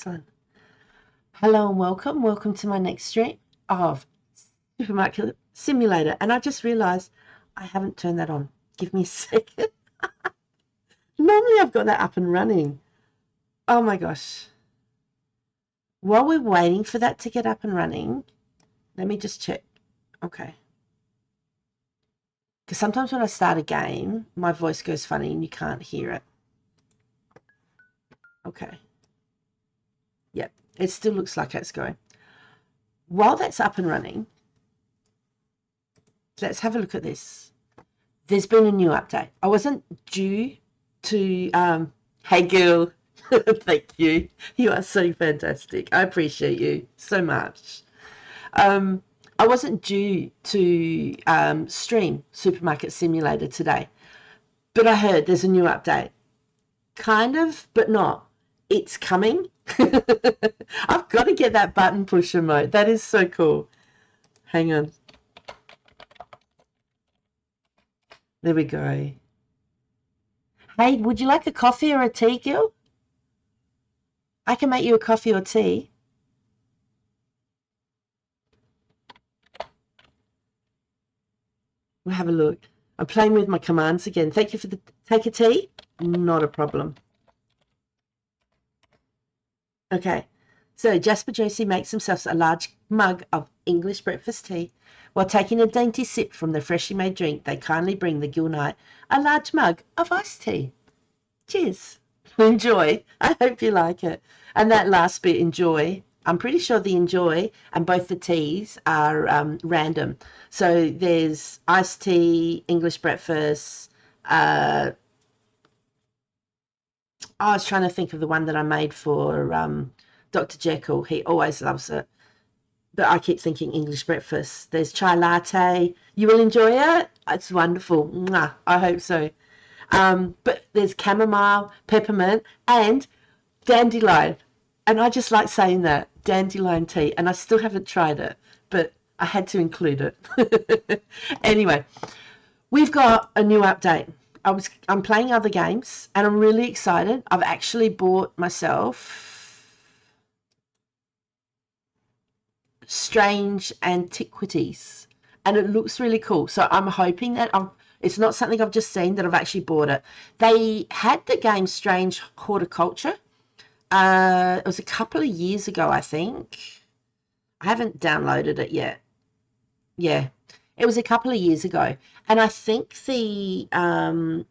Excellent. Hello and welcome. Welcome to my next stream of Supermarket Simulator. And I just realized I haven't turned that on. Give me a second. Normally I've got that up and running. Oh my gosh. While we're waiting for that to get up and running, let me just check. Okay. Because sometimes when I start a game, my voice goes funny and you can't hear it. Okay. Yep. It still looks like it's going. While that's up and running, let's have a look at this. There's been a new update. I wasn't due to, hey girl, thank you. You are so fantastic. I appreciate you so much. I wasn't due to stream Supermarket Simulator today, but I heard there's a new update. Kind of, but not. It's coming. I've got to get that button push emote. That is so cool. Hang on. There we go. Hey, would you like a coffee or a tea, Gil? I can make you a coffee or tea. We'll have a look. I'm playing with my commands again. Thank you for the take a tea. Not a problem. Okay. So Jasper Josie makes himself a large mug of English breakfast tea. While taking a dainty sip from the freshly made drink, they kindly bring the Gil Knight a large mug of iced tea. Cheers. Enjoy. I hope you like it. And that last bit, enjoy. I'm pretty sure the enjoy and both the teas are random. So there's iced tea, English breakfast. I was trying to think of the one that I made for Dr. Jekyll. He always loves it. But I keep thinking English breakfast. There's chai latte. You will enjoy it. It's wonderful. Mwah. I hope so. But there's chamomile, peppermint, and dandelion. And I just like saying that, dandelion tea. And I still haven't tried it, but I had to include it. Anyway, we've got a new update. I'm playing other games and I'm really excited. I've actually bought myself Strange Antiquities and it looks really cool. So I'm hoping that it's not something I've just seen, that I've actually bought it. They had the game Strange Horticulture. It was a couple of years ago, I think. I haven't downloaded it yet. Yeah, it was a couple of years ago. And I think the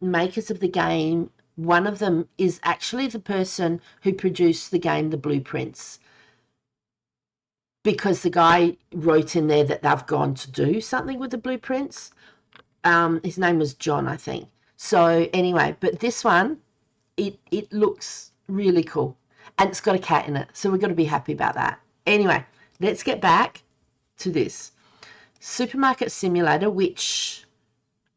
makers of the game, one of them is actually the person who produced the game The Blueprints, because the guy wrote in there that they've gone to do something with the blueprints. His name was John, I think. So anyway, but this one, it looks really cool. And it's got a cat in it, so we've got to be happy about that. Anyway, let's get back to this. Supermarket Simulator, which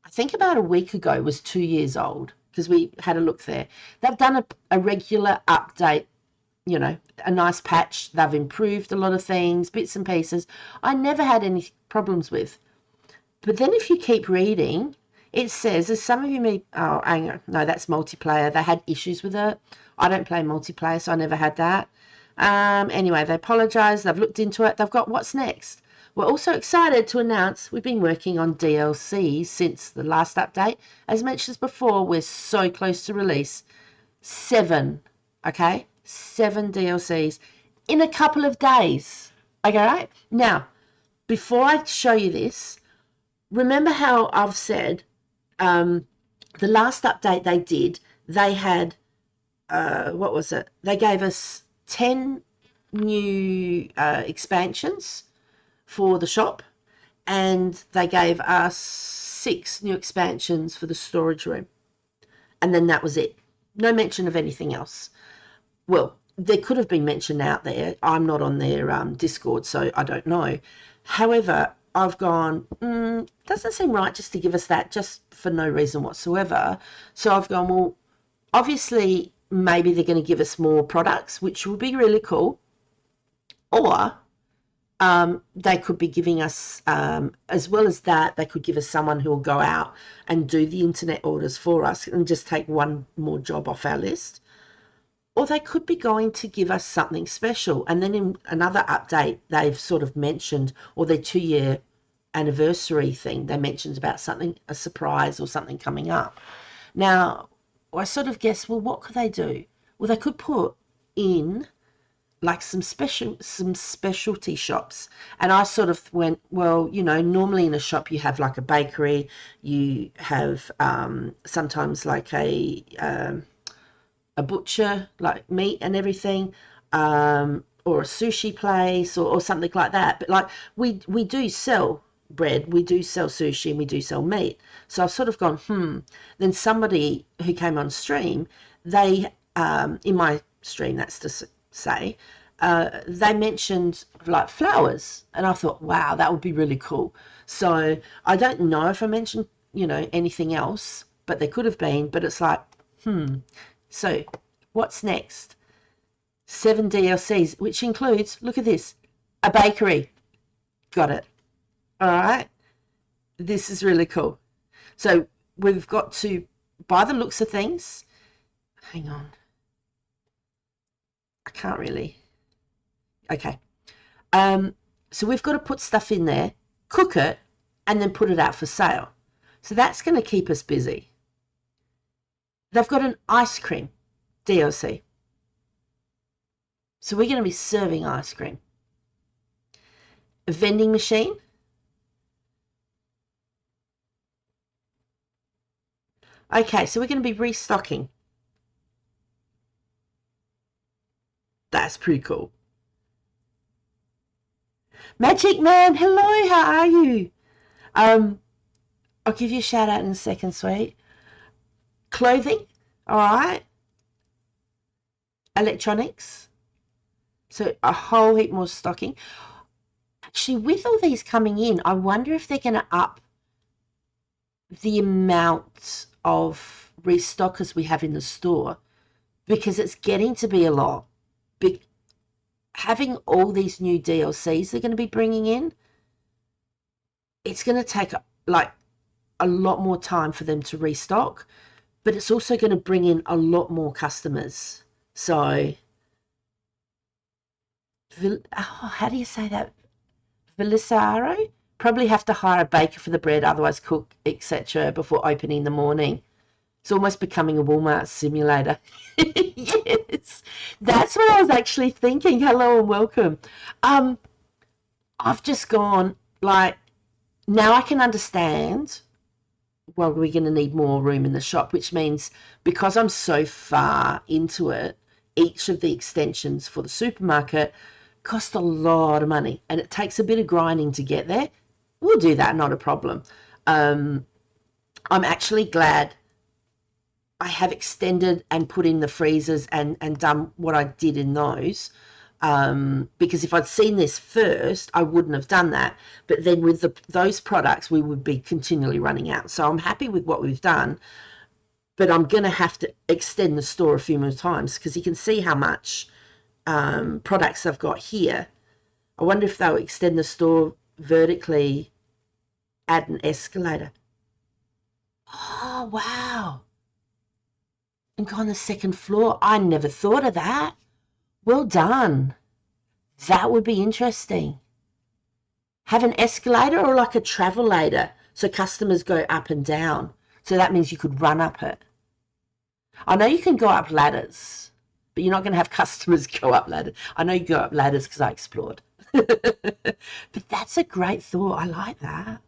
I think about a week ago was 2 years old, because we had a look there. They've done a regular update, you know, a nice patch. They've improved a lot of things, bits and pieces. I never had any problems with. But then if you keep reading, it says, as some of you may, oh, hang on, no, that's multiplayer. They had issues with it. I don't play multiplayer, so I never had that. Anyway, they apologise. They've looked into it. They've got what's next. We're also excited to announce we've been working on DLC since the last update. As mentioned before, we're so close to release. 7, okay? 7 DLCs in a couple of days. Okay, right? Now, before I show you this, remember how I've said the last update they did, they had, what was it? They gave us 10 new expansions for the shop, and they gave us 6 new expansions for the storage room. And then that was it. No mention of anything else. Well, there could have been mention out there. I'm not on their Discord, so I don't know. However, I've gone, doesn't seem right just to give us that just for no reason whatsoever. So I've gone, well, obviously, maybe they're going to give us more products, which will be really cool. Or they could be giving us, as well as that, they could give us someone who will go out and do the internet orders for us and just take one more job off our list. or they could be going to give us something special. And then in another update, they've sort of mentioned, or their 2-year anniversary thing, they mentioned about something, a surprise or something coming up. Now, I sort of guess, well, what could they do? Well, they could put in like some specialty shops. And I sort of went, well, you know, normally in a shop you have like a bakery, you have sometimes like a butcher, like meat and everything, or a sushi place, or something like that. But like we do sell bread, we do sell sushi, and we do sell meat. So I've sort of gone, Then somebody who came on stream, they in my stream, that's to say, they mentioned like flowers, and I thought, wow, that would be really cool. So I don't know if I mentioned, you know, anything else, but there could have been. But it's like, so what's next? 7 DLCs, which includes, look at this, a bakery. Got it. All right. This is really cool. So we've got to, by the looks of things, hang on. I can't really. Okay. So we've got to put stuff in there, cook it, and then put it out for sale. So that's going to keep us busy. They've got an ice cream DLC. So we're going to be serving ice cream. A vending machine. Okay, so we're going to be restocking. That's pretty cool. Magic Man, hello, how are you? I'll give you a shout out in a second, sweet. Clothing, all right. Electronics. So a whole heap more stocking. Actually, with all these coming in, I wonder if they're going to up the amount of restockers we have in the store, because it's getting to be a lot. Having all these new DLCs they're going to be bringing in, it's going to take like a lot more time for them to restock, but it's also going to bring in a lot more customers. So, how do you say that? Velisaro? Probably have to hire a baker for the bread, otherwise cook, etc., before opening in the morning. It's almost becoming a Walmart simulator. Yes, that's what I was actually thinking. Hello and welcome. I've just gone, like, now I can understand, well, we're going to need more room in the shop, which means because I'm so far into it, each of the extensions for the supermarket cost a lot of money, and it takes a bit of grinding to get there. We'll do that, not a problem. I'm actually glad I have extended and put in the freezers and done what I did in those, because if I'd seen this first, I wouldn't have done that. But then with those products, we would be continually running out. So I'm happy with what we've done, but I'm going to have to extend the store a few more times, because you can see how much products I've got here. I wonder if they'll extend the store vertically, add an escalator. Oh, wow. And go on the second floor. I never thought of that. Well done. That would be interesting. Have an escalator or like a travelator, so customers go up and down. So that means you could run up it. I know you can go up ladders, but you're not going to have customers go up ladders. I know you go up ladders because I explored. But that's a great thought. I like that.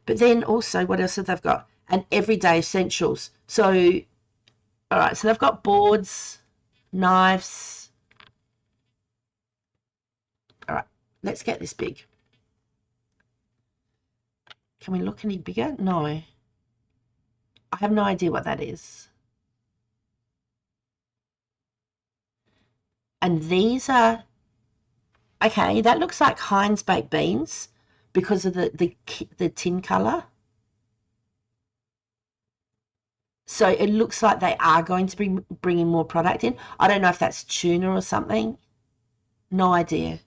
But then also, what else have they got? And everyday essentials. So, all right, so they've got boards, knives. All right, let's get this big. Can we look any bigger? No. I have no idea what that is. And these are, okay, that looks like Heinz baked beans because of the tin colour. So it looks like they are going to be bringing more product in. I don't know if that's tuna or something. No idea.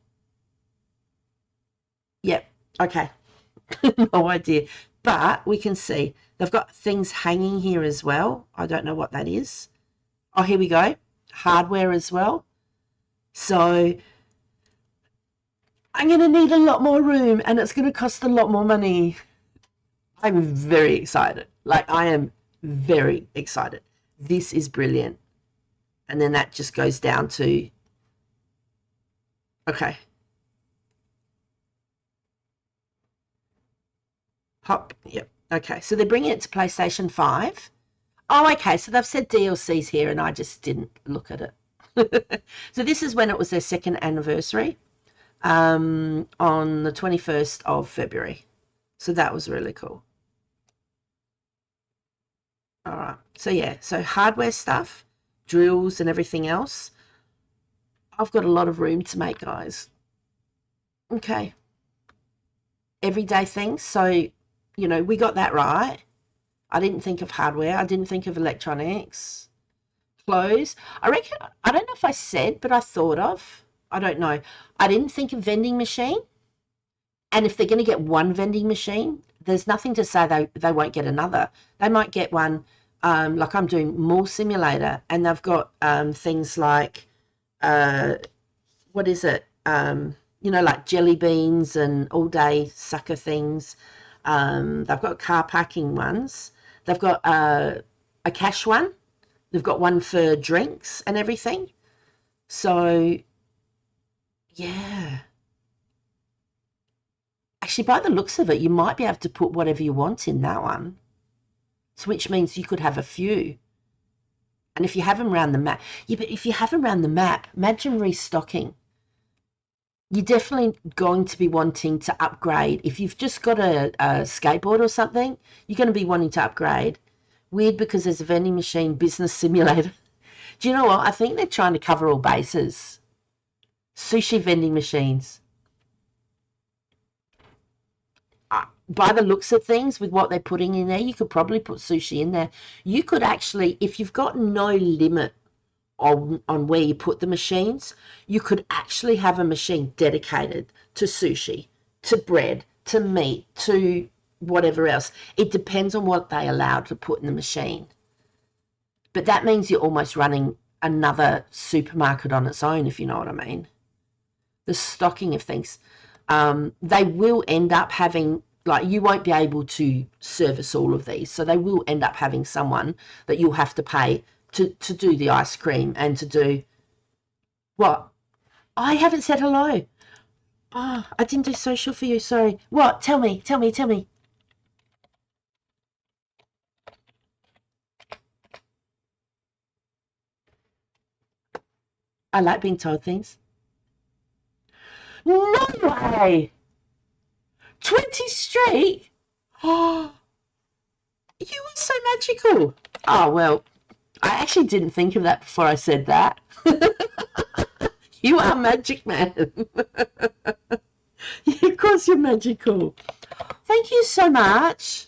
Yep, okay. No idea. But we can see they've got things hanging here as well. I don't know what that is. Oh, here we go. hardware as well. So I'm going to need a lot more room and it's going to cost a lot more money. I'm very excited. Like, I am very excited. This is brilliant. And then that just goes down to, okay. Hop, yep. Okay, so they're bringing it to PlayStation 5. Oh, okay, so they've said DLCs here and I just didn't look at it. So this is when it was their second anniversary, on the 21st of February. So that was really cool. All right, so yeah, so hardware stuff, drills and everything else. I've got a lot of room to make, guys. Okay, everyday things. So, we got that right. I didn't think of hardware. I didn't think of electronics. Clothes. I reckon, I don't know if I said, but I thought of. I don't know. I didn't think of vending machine. And if they're going to get one vending machine, there's nothing to say they won't get another. They might get one, like I'm doing Mall Simulator, and they've got things like, what is it? Like jelly beans and all day sucker things. They've got car parking ones. They've got a cash one. They've got one for drinks and everything. So, yeah. Actually, by the looks of it, you might be able to put whatever you want in that one. So, which means you could have a few. And if you have them around the map, yeah, but if you have them around the map, imagine restocking. You're definitely going to be wanting to upgrade. If you've just got a skateboard or something, you're going to be wanting to upgrade. Weird, because there's a vending machine business simulator. Do you know what? I think they're trying to cover all bases. Sushi vending machines. By the looks of things, with what they're putting in there, you could probably put sushi in there. You could actually, if you've got no limit on where you put the machines, you could actually have a machine dedicated to sushi, to bread, to meat, to whatever else. It depends on what they allow to put in the machine. But that means you're almost running another supermarket on its own, if you know what I mean. The stocking of things. They will end up having, like, you won't be able to service all of these. So they will end up having someone that you'll have to pay to do the ice cream and to do what? I haven't said hello. Oh, I didn't do social for you. Sorry. What? Tell me. Tell me. Tell me. I like being told things. No way. 20 straight. Oh, you were so magical. Oh, well, I actually didn't think of that before I said that. You are magic, man. Of course you're magical. Thank you so much.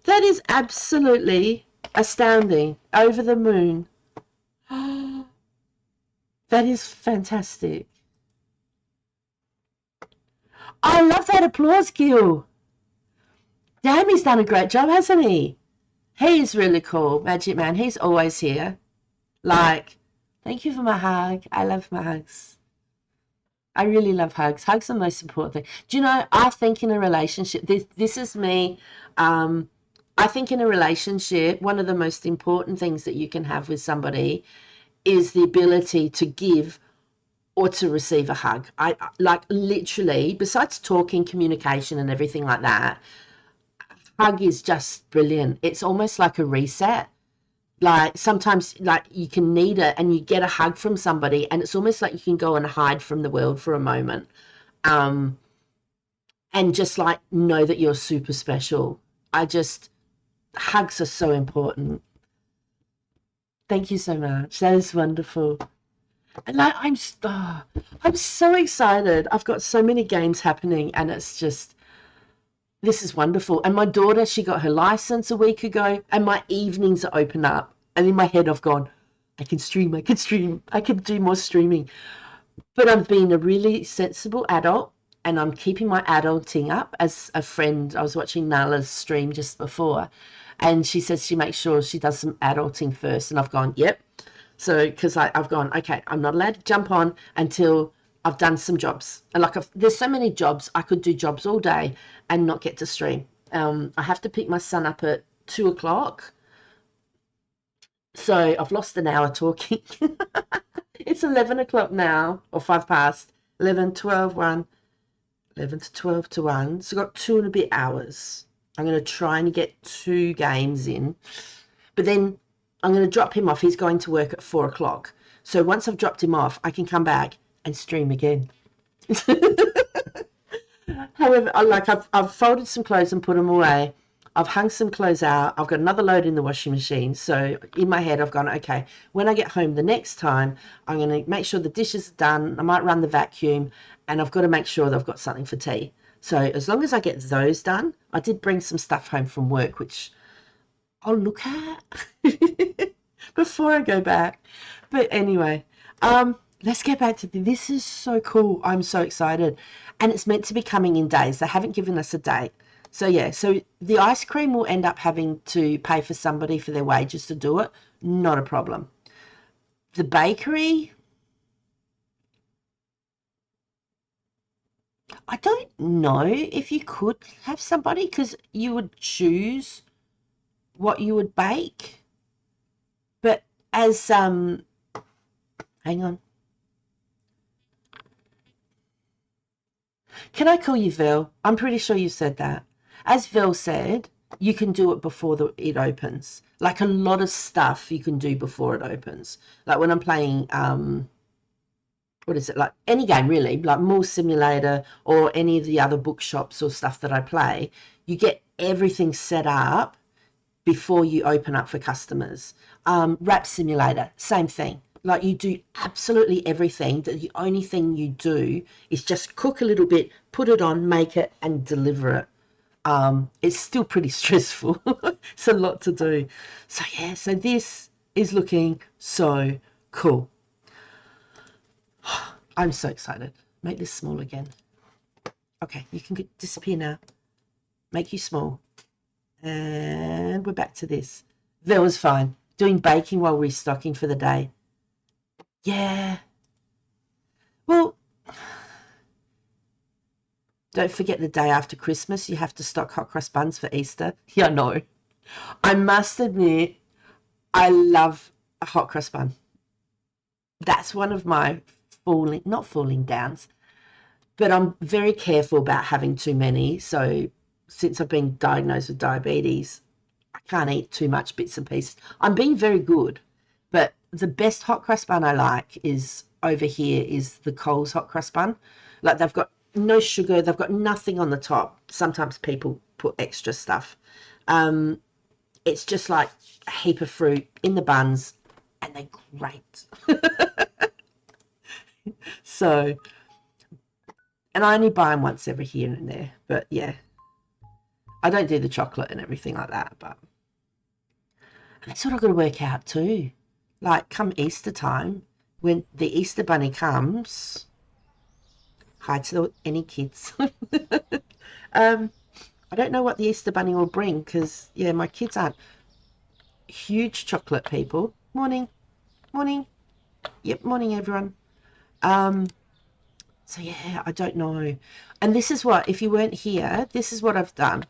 That is absolutely astounding. Over the moon. That is fantastic. I love that applause, Gil. Damn, he's done a great job, hasn't he? He's really cool, Magic Man. He's always here. Like, thank you for my hug. I love my hugs. I really love hugs. Hugs are the most important thing. Do you know, I think in a relationship, this is me. I think in a relationship, one of the most important things that you can have with somebody is the ability to give or to receive a hug. I like, literally, besides talking, communication and everything like that, hug is just brilliant. It's almost like a reset. Like, sometimes, like, you can need it and you get a hug from somebody and it's almost like you can go and hide from the world for a moment, um and just, like, know that you're super special. Hugs are so important. Thank you so much. That is wonderful. And, like, I'm so excited. I've got so many games happening and it's just, this is wonderful. And my daughter, she got her license a week ago and my evenings are open up. And in my head, I've gone, I can stream, I can do more streaming. But I'm being a really sensible adult and I'm keeping my adulting up. As a friend, I was watching Nala's stream just before and she says she makes sure she does some adulting first. And I've gone, yep. So, because I've gone, okay, I'm not allowed to jump on until I've done some jobs. And like, there's so many jobs, I could do jobs all day and not get to stream. I have to pick my son up at 2 o'clock. So I've lost an hour talking. It's 11 o'clock now, or 5 past, 11, 12, 1, 11 to 12 to 1. So I've got 2 and a bit hours. I'm going to try and get 2 games in. But then I'm going to drop him off. He's going to work at 4 o'clock. So once I've dropped him off, I can come back and stream again. However, I've folded some clothes and put them away. I've hung some clothes out. I've got another load in the washing machine. So in my head, I've gone, okay, when I get home the next time, I'm going to make sure the dishes are done. I might run the vacuum, and I've got to make sure that I've got something for tea. So as long as I get those done, I did bring some stuff home from work, which I'll look at before I go back. But anyway, let's get back to this. Is so cool. I'm so excited. And it's meant to be coming in days. They haven't given us a date. So yeah, so the ice cream will end up having to pay for somebody for their wages to do it. Not a problem. The bakery, I don't know if you could have somebody because you would choose what you would bake. But as hang on. Can I call you Vel? I'm pretty sure you said that. As Vel said, you can do it before it opens. Like a lot of stuff you can do before it opens. Like when I'm playing, what is it, like any game really, like Mall Simulator or any of the other bookshops or stuff that I play, you get everything set up before you open up for customers. Rap Simulator, same thing. Like you do absolutely everything. The only thing you do is just cook a little bit, put it on, make it, and deliver it. It's still pretty stressful. It's a lot to do. So yeah, so this is looking so cool. I'm so excited. Make this small again. Okay, you can disappear now. Make you small. And we're back to this. That was fine. Doing baking while restocking for the day. Yeah. Well, don't forget the day after Christmas, you have to stock hot cross buns for Easter. Yeah, no. I must admit, I love a hot cross bun. That's one of my not falling downs, but I'm very careful about having too many. So since I've been diagnosed with diabetes, I can't eat too much bits and pieces. I'm being very good, but the best hot cross bun I like is over here is the Coles hot cross bun. Like they've got no sugar, they've got nothing on the top. Sometimes people put extra stuff. It's just like a heap of fruit in the buns, and they're great. So, and I only buy them once every here and there. But yeah, I don't do the chocolate and everything like that. But that's what I've got to work out too. Like come Easter time, when the Easter bunny comes, hi to any kids. I don't know what the Easter bunny will bring because, yeah, my kids aren't huge chocolate people. Morning, morning. Yep, morning, everyone. So, yeah, I don't know. And this is what, if you weren't here, this is what I've done.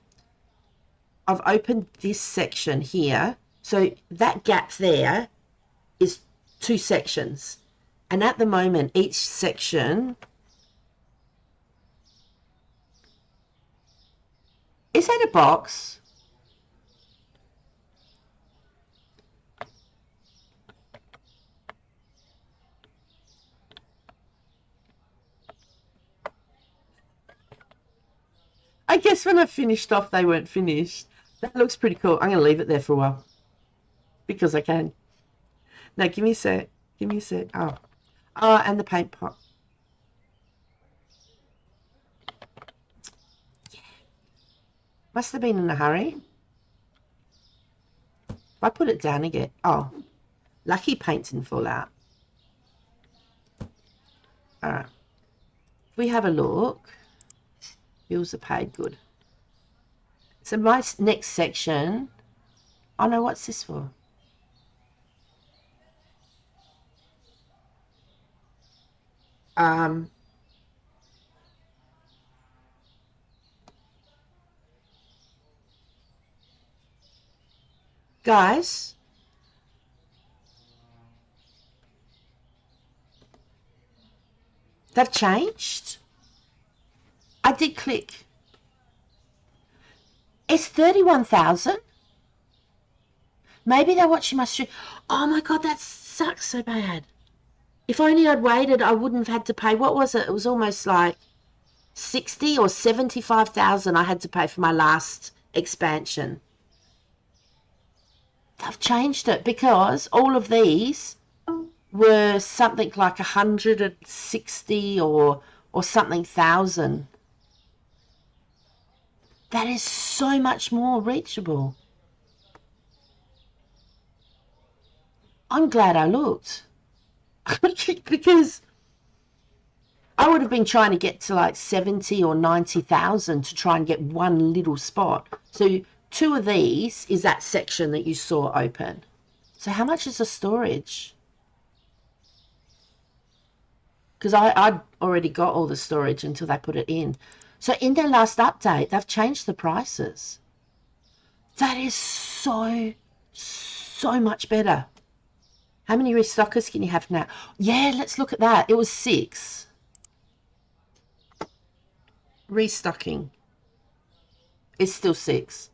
I've opened this section here. So that gap there is 2 sections. And at the moment, each section... Is that a box? I guess when I finished off, they weren't finished. That looks pretty cool. I'm going to leave it there for a while because I can. No, give me a sec. Give me a sec. Oh. Oh, and the paint pot. Yeah. Must have been in a hurry. I put it down again. Oh, lucky paint didn't fall out. All right. If we have a look, bills are paid. Good. So my next section. Oh no, what's this for? Guys, they've changed. I did click. It's 31,000. Maybe they're watching my stream. Oh my God, that sucks so bad. If only I'd waited, I wouldn't have had to pay. What was it? It was almost like 60 or 75,000 I had to pay for my last expansion. They've changed it because all of these were something like 160 or something thousand. That is so much more reachable. I'm glad I looked. Because I would have been trying to get to like 70 or 90,000 to try and get one little spot. So 2 of these is that section that you saw open. So how much is the storage? Because I'd already got all the storage until they put it in. So in their last update, they've changed the prices. That is so much better. How many restockers can you have now? Yeah, let's look at that. It was 6. Restocking. It's still 6.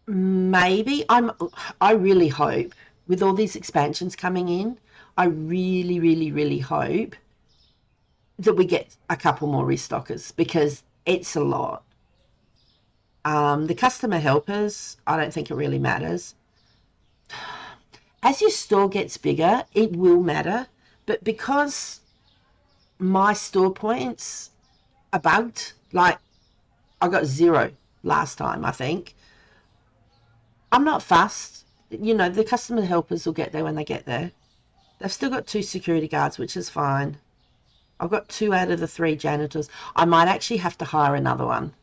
Maybe I really hope with all these expansions coming in, I really, really, really hope that we get a couple more restockers because it's a lot. The customer helpers, I don't think it really matters. As your store gets bigger, it will matter, but because my store points are bugged, like I got 0 last time, I think, I'm not fussed. You know, the customer helpers will get there when they get there. They've still got 2 security guards, which is fine. I've got 2 out of the 3 janitors. I might actually have to hire another one.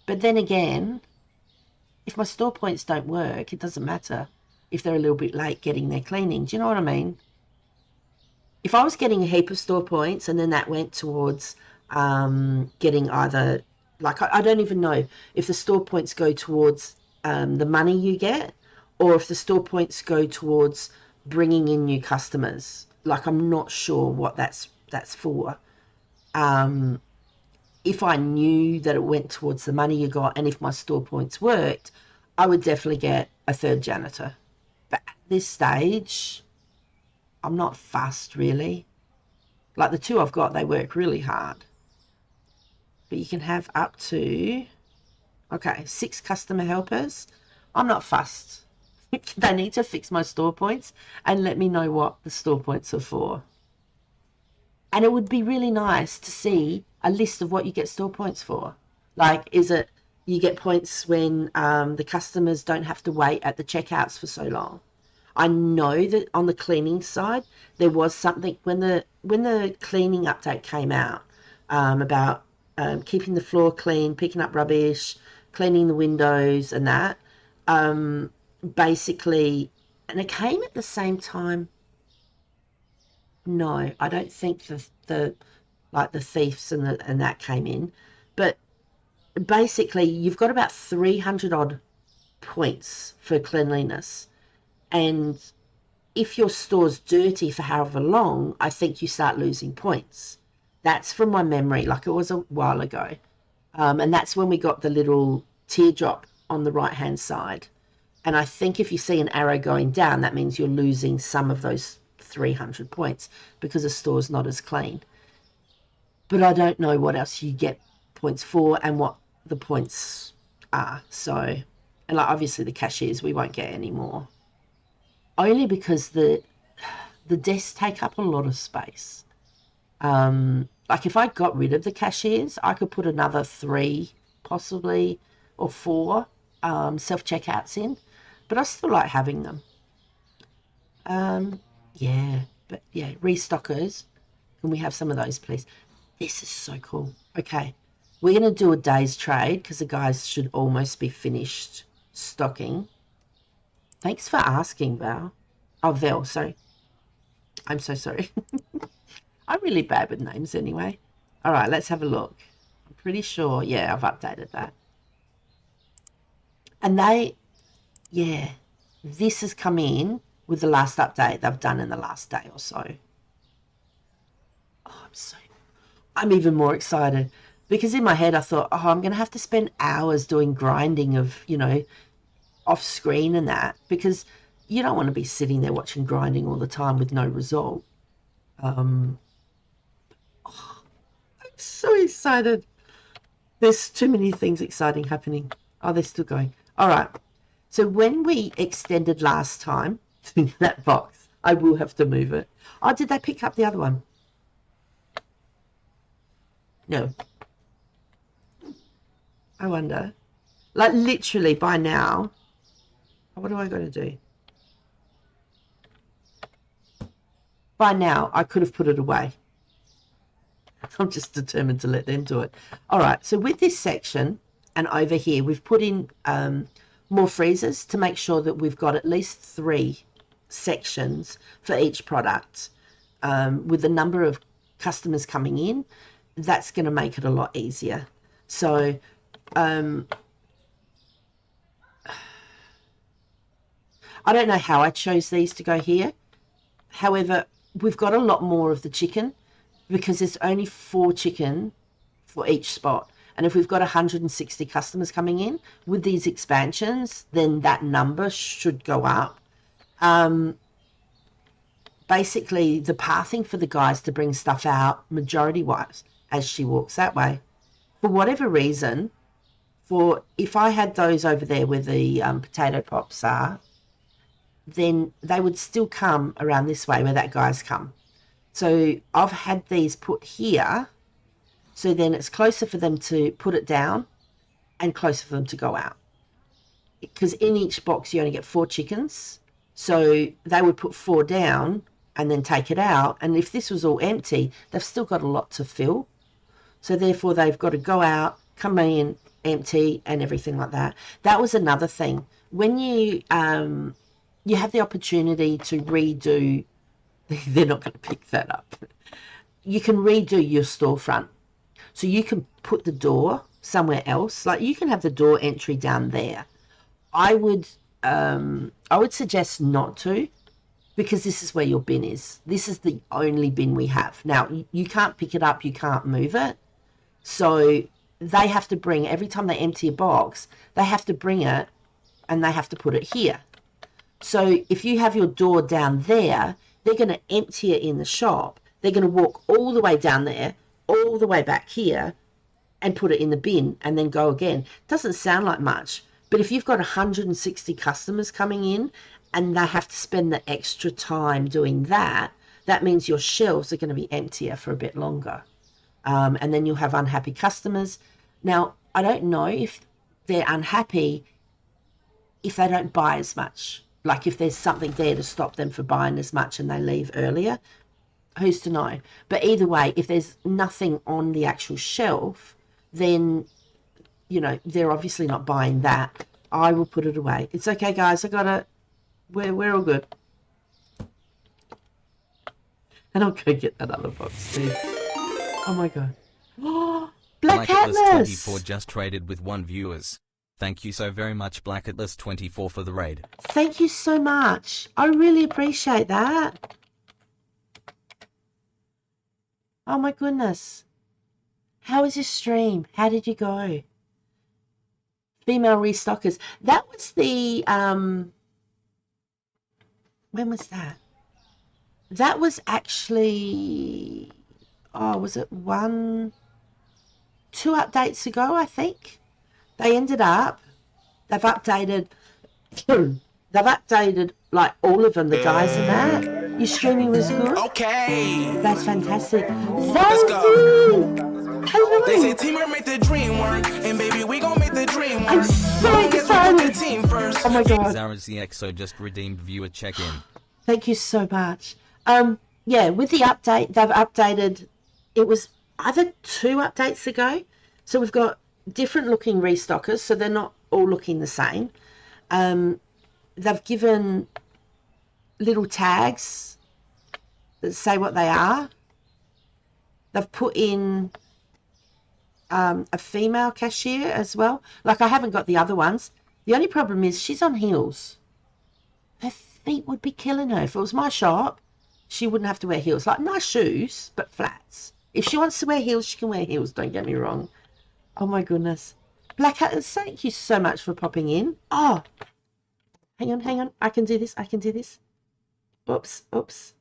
But then again, if my store points don't work, it doesn't matter if they're a little bit late getting their cleaning. Do you know what I mean? If I was getting a heap of store points and then that went towards getting either, like, I don't even know if the store points go towards the money you get or if the store points go towards bringing in new customers. Like, I'm not sure what that's for. If I knew that it went towards the money you got and if my store points worked, I would definitely get a 3rd janitor. But at this stage, I'm not fussed really. Like the 2 I've got, they work really hard. But you can have up to, okay, 6 customer helpers. I'm not fussed. They need to fix my store points and let me know what the store points are for. And it would be really nice to see a list of what you get store points for. Like, is it you get points when the customers don't have to wait at the checkouts for so long? I know that on the cleaning side, there was something when the cleaning update came out about keeping the floor clean, picking up rubbish, cleaning the windows and that. Basically, and it came at the same time. No, I don't think the like the thieves and that came in, but basically you've got about 300 odd points for cleanliness, and if your store's dirty for however long, I think you start losing points. That's from my memory, like it was a while ago, and that's when we got the little teardrop on the right hand side. And I think if you see an arrow going down, that means you're losing some of those 300 points because the store's not as clean. But I don't know what else you get points for and what the points are. So, and like obviously the cashiers, we won't get any more. Only because the desks take up a lot of space. Like if I got rid of the cashiers, I could put another 3 possibly or 4 self-checkouts in. But I still like having them. Yeah, but yeah, restockers. Can we have some of those, please? This is so cool. Okay, we're going to do a day's trade because the guys should almost be finished stocking. Thanks for asking, Val. Oh, Vel, sorry. I'm so sorry. I'm really bad with names anyway. All right, let's have a look. I'm pretty sure, yeah, I've updated that. And yeah, this has come in with the last update they've done in the last day or so. Oh, I'm even more excited because in my head I thought, oh, I'm going to have to spend hours doing grinding of, off screen and that, because you don't want to be sitting there watching grinding all the time with no result. I'm so excited. There's too many things exciting happening. Oh, they're still going. All right. So when we extended last time, that box, I will have to move it. Oh, did they pick up the other one? No. I wonder. Like literally by now, what do I got to do? By now, I could have put it away. I'm just determined to let them do it. All right, so with this section and over here, we've put in more freezers to make sure that we've got at least 3 sections for each product. With the number of customers coming in, that's going to make it a lot easier. So I don't know how I chose these to go here. However, we've got a lot more of the chicken because there's only 4 chicken for each spot. And if we've got 160 customers coming in with these expansions, then that number should go up. Basically, the pathing for the guys to bring stuff out, majority-wise, as she walks that way, for whatever reason, if I had those over there where the potato pops are, then they would still come around this way where that guy's come. So I've had these put here, so then it's closer for them to put it down and closer for them to go out. Because in each box you only get 4 chickens, so they would put 4 down and then take it out. And if this was all empty, they've still got a lot to fill. So therefore they've got to go out, come in empty and everything like that. That was another thing. When you have the opportunity to redo, they're not going to pick that up. You can redo your storefront. So you can put the door somewhere else. Like you can have the door entry down there. I would suggest not to, because this is where your bin is. This is the only bin we have. Now, you can't pick it up, you can't move it. So they have to bring, every time they empty a box, they have to bring it and they have to put it here. So if you have your door down there, they're going to empty it in the shop. They're going to walk all the way down there, all the way back here, and put it in the bin and then go again. Doesn't sound like much, but if you've got 160 customers coming in and they have to spend the extra time doing that, that means your shelves are going to be emptier for a bit longer. And then you'll have unhappy customers. Now, I don't know if they're unhappy if they don't buy as much. Like if there's something there to stop them from buying as much and they leave earlier, who's to know? But either way, if there's nothing on the actual shelf, then, they're obviously not buying that. I will put it away. It's okay, guys. We're all good. And I'll go get that other box too. Oh my God. Oh, Black Atlas 24 just traded with 1 viewers. Thank you so very much, Black Atlas 24, for the raid. Thank you so much. I really appreciate that. Oh my goodness. How was your stream? How did you go? Female restockers. That was the, when was that? That was actually, was it 2 updates ago, I think? They've updated, like all of them, the guys and that. Your streaming was good? Okay. That's fantastic. Let's go. Hello. They say teamwork make the dream work, and baby, we gon' make the dream work. I'm so excited. Team first. Oh my God. ZaraZXO just redeemed viewer check-in. Thank you so much. Yeah, with the update, they've updated, it was either 2 updates ago. So we've got different looking restockers, so they're not all looking the same. They've given little tags that say what they are. They've put in a female cashier as well. Like, I haven't got the other ones. The only problem is she's on heels. Her feet would be killing her. If it was my shop, she wouldn't have to wear heels. Like, nice shoes, but flats. If she wants to wear heels, she can wear heels. Don't get me wrong. Oh, my goodness. Black Hat, thank you so much for popping in. Oh, hang on. I can do this. Oops.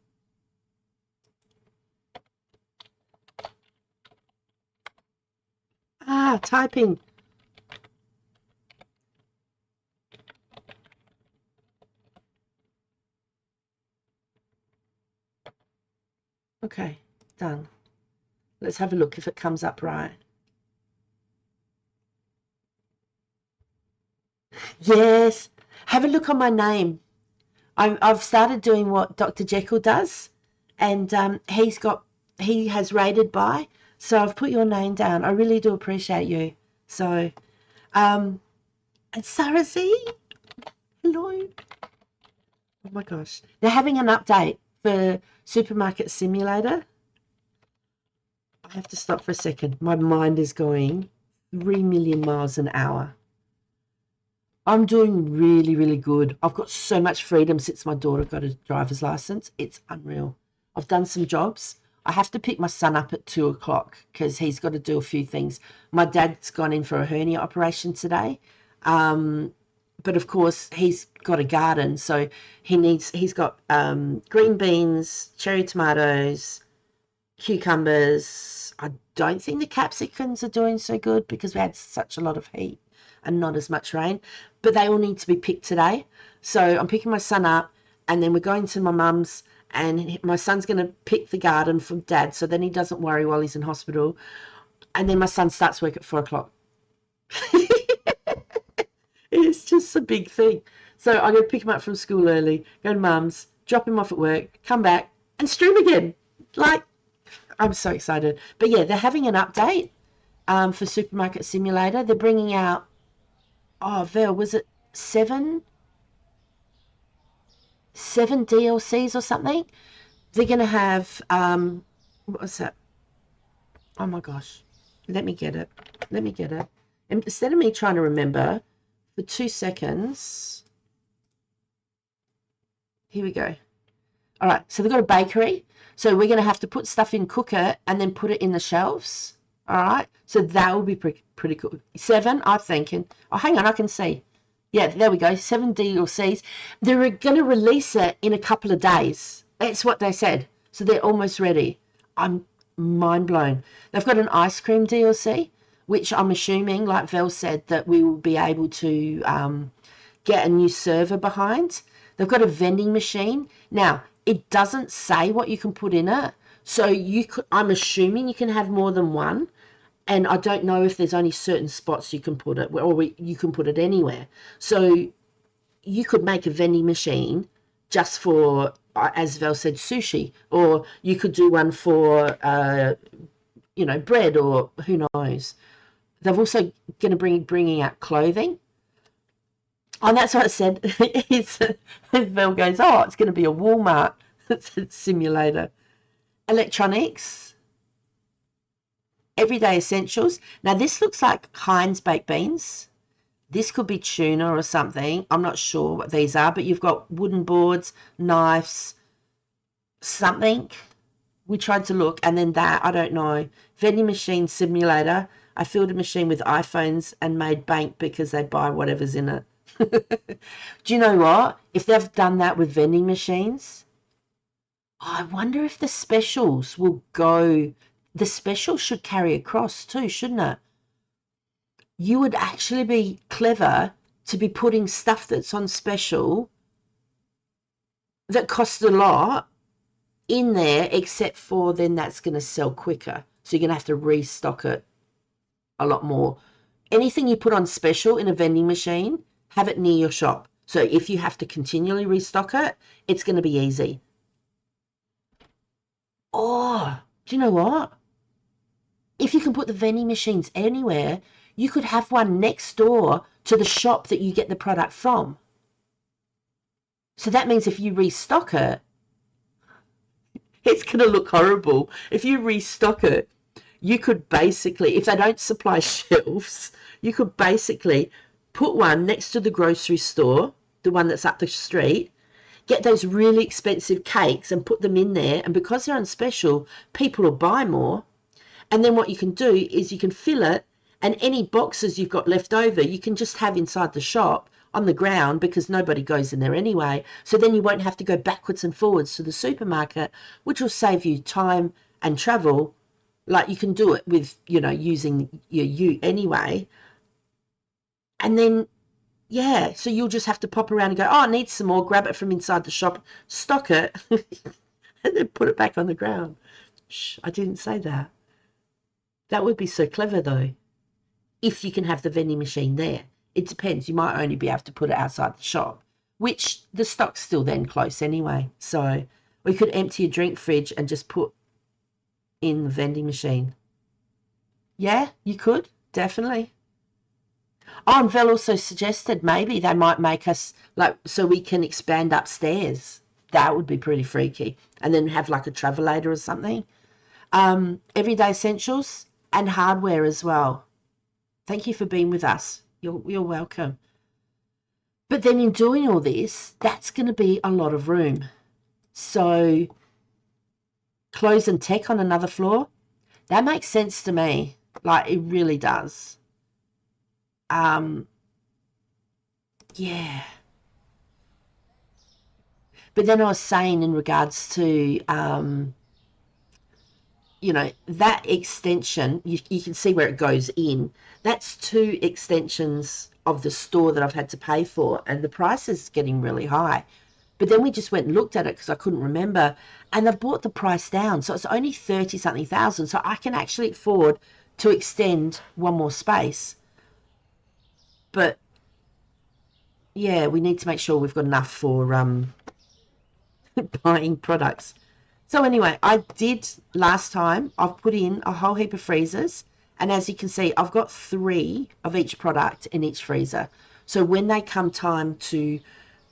Typing. Okay, done. Let's have a look if it comes up right. Yes, have a look on my name. I've started doing what Dr. Jekyll does, and he has rated by, so I've put your name down. I really do appreciate you. So, and Sarah Z, hello. Oh my gosh, they're having an update for Supermarket Simulator. I have to stop for a second. My mind is going 3 million miles an hour. I'm doing really, really good. I've got so much freedom since my daughter got a driver's license. It's unreal. I've done some jobs. I have to pick my son up at 2 o'clock because he's got to do a few things. My dad's gone in for a hernia operation today. But of course, he's got a garden, so he's got green beans, cherry tomatoes, cucumbers. I don't think the capsicums are doing so good because we had such a lot of heat and not as much rain, but they all need to be picked today. So I'm picking my son up, and then we're going to my mum's, and my son's going to pick the garden for dad, so then he doesn't worry while he's in hospital. And then my son starts work at 4 o'clock. It's just a big thing. So I'm going to pick him up from school early, go to mum's, drop him off at work, come back, and stream again. Like, I'm so excited. But yeah, they're having an update for Supermarket Simulator. They're bringing out, Vel, was it seven DLCs or something? They're going to have, what was that? Oh my gosh. Let me get it. And instead of me trying to remember, for 2 seconds, here we go. All right, so they've got a bakery. So we're going to have to put stuff in, cook it, and then put it in the shelves. All right, so that will be pretty cool. 7, I'm thinking. Oh, hang on, I can see. Yeah, there we go, 7 DLCs. They're going to release it in a couple of days. That's what they said. So they're almost ready. I'm mind blown. They've got an ice cream DLC, which I'm assuming, like Vel said, that we will be able to get a new server behind. They've got a vending machine. Now, it doesn't say what you can put in it. So I'm assuming you can have more than one. And I don't know if there's only certain spots you can put it, or you can put it anywhere. So you could make a vending machine just for, as Vel said, sushi. Or you could do one for, bread, or who knows. They're also going to bringing out clothing. And that's what I said. Vel goes, it's going to be a Walmart simulator. Electronics. Everyday essentials. Now, this looks like Heinz baked beans. This could be tuna or something. I'm not sure what these are, but you've got wooden boards, knives, something. We tried to look, and then that, I don't know. Vending machine simulator. I filled a machine with iPhones and made bank because they buy whatever's in it. Do you know what? If they've done that with vending machines, I wonder if the specials will go. The specials should carry across too, shouldn't it? You would actually be clever to be putting stuff that's on special that costs a lot in there, except for then that's going to sell quicker. So you're going to have to restock it a lot more. Anything you put on special in a vending machine, have it near your shop. So if you have to continually restock it, it's going to be easy. Oh, do you know what? If you can put the vending machines anywhere, you could have one next door to the shop that you get the product from. So that means if you restock it, It's going to look horrible. If you restock it, you could basically, if they don't supply shelves, you could basically put one next to the grocery store, the one that's up the street, get those really expensive cakes and put them in there. And because they're on special, people will buy more. And then what you can do is you can fill it, and any boxes you've got left over, you can just have inside the shop on the ground because nobody goes in there anyway. So then you won't have to go backwards and forwards to the supermarket, which will save you time and travel. Like you can do it with, using your ute anyway. And then, yeah, so you'll just have to pop around and go, oh, I need some more, grab it from inside the shop, stock it, and then put it back on the ground. Shh, I didn't say that. That would be so clever, though, if you can have the vending machine there. It depends. You might only be able to put it outside the shop, which the stock's still then close anyway. So we could empty a drink fridge and just put in the vending machine. Yeah, you could, definitely. Oh, and Vel also suggested maybe they might make us, so we can expand upstairs. That would be pretty freaky. And then have like a travelator or something. Everyday essentials and hardware as well. Thank you for being with us. You're welcome. But then in doing all this, that's going to be a lot of room. So clothes and tech on another floor, that makes sense to me. Like, it really does. Yeah. But then I was saying in regards to, that extension, you can see where it goes in. That's 2 extensions of the store that I've had to pay for, and the price is getting really high. But then we just went and looked at it because I couldn't remember, and they've brought the price down. So it's only 30-something thousand. So I can actually afford to extend one more space. But yeah, we need to make sure we've got enough for buying products. So anyway, I did last time, I've put in a whole heap of freezers, and as you can see, I've got 3 of each product in each freezer. So when they come time to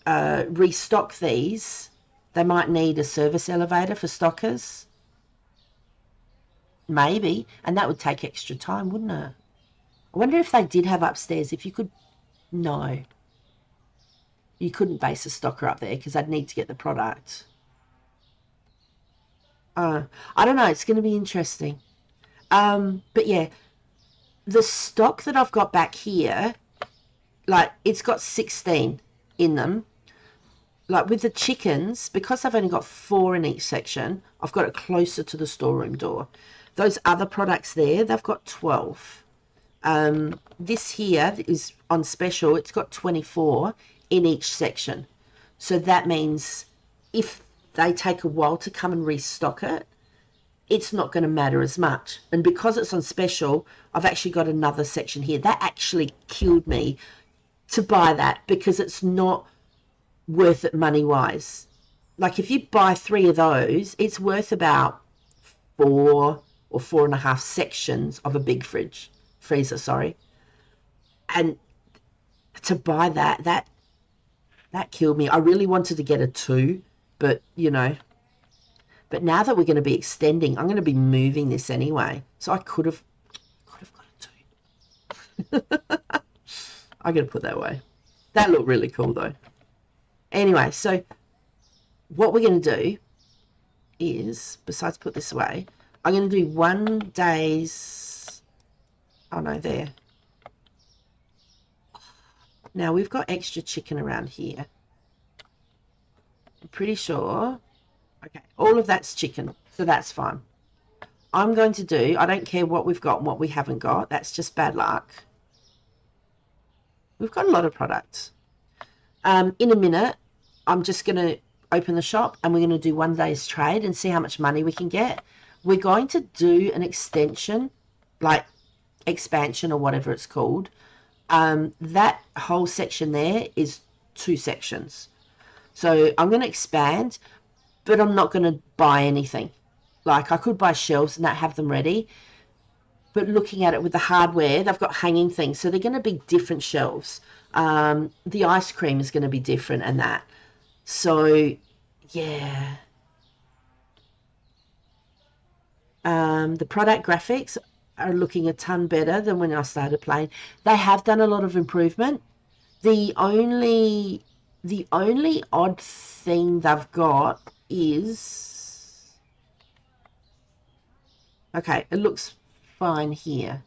restock these, they might need a service elevator for stockers. Maybe, and that would take extra time, wouldn't it? I wonder if they did have upstairs, if you could, no. You couldn't base a stocker up there because I'd need to get the product. I don't know, it's going to be interesting. But yeah, the stock that I've got back here, like, it's got 16 in them. Like with the chickens, because I've only got 4 in each section, I've got it closer to the storeroom door. Those other products there, they've got 12. This here is on special. It's got 24 in each section. So that means if they take a while to come and restock it, it's not going to matter as much. And because it's on special, I've actually got another section here. That actually killed me to buy that because it's not worth it money-wise. Like if you buy 3 of those, it's worth about 4 or 4.5 sections of a big freezer, sorry. And to buy that killed me. I really wanted to get a 2, but but now that we're going to be extending, I'm going to be moving this anyway. So I could have got a 2. I'm going to put that away. That looked really cool though. Anyway, so what we're going to do is, besides put this away, I'm going to do 1 day's, oh no, there. Now we've got extra chicken around here. I'm pretty sure. Okay, all of that's chicken, so that's fine. I'm going to do, I don't care what we've got and what we haven't got. That's just bad luck. We've got a lot of products. In a minute, I'm just going to open the shop and we're going to do 1 day's trade and see how much money we can get. We're going to do an extension, like expansion or whatever it's called. That whole section there is 2 sections. So I'm going to expand, but I'm not going to buy anything. Like I could buy shelves and not have them ready. But looking at it with the hardware, they've got hanging things. So they're going to be different shelves. The ice cream is going to be different and that. So, yeah. The product graphics are looking a ton better than when I started playing. They have done a lot of improvement. The only odd thing they've got is, okay, it looks fine here.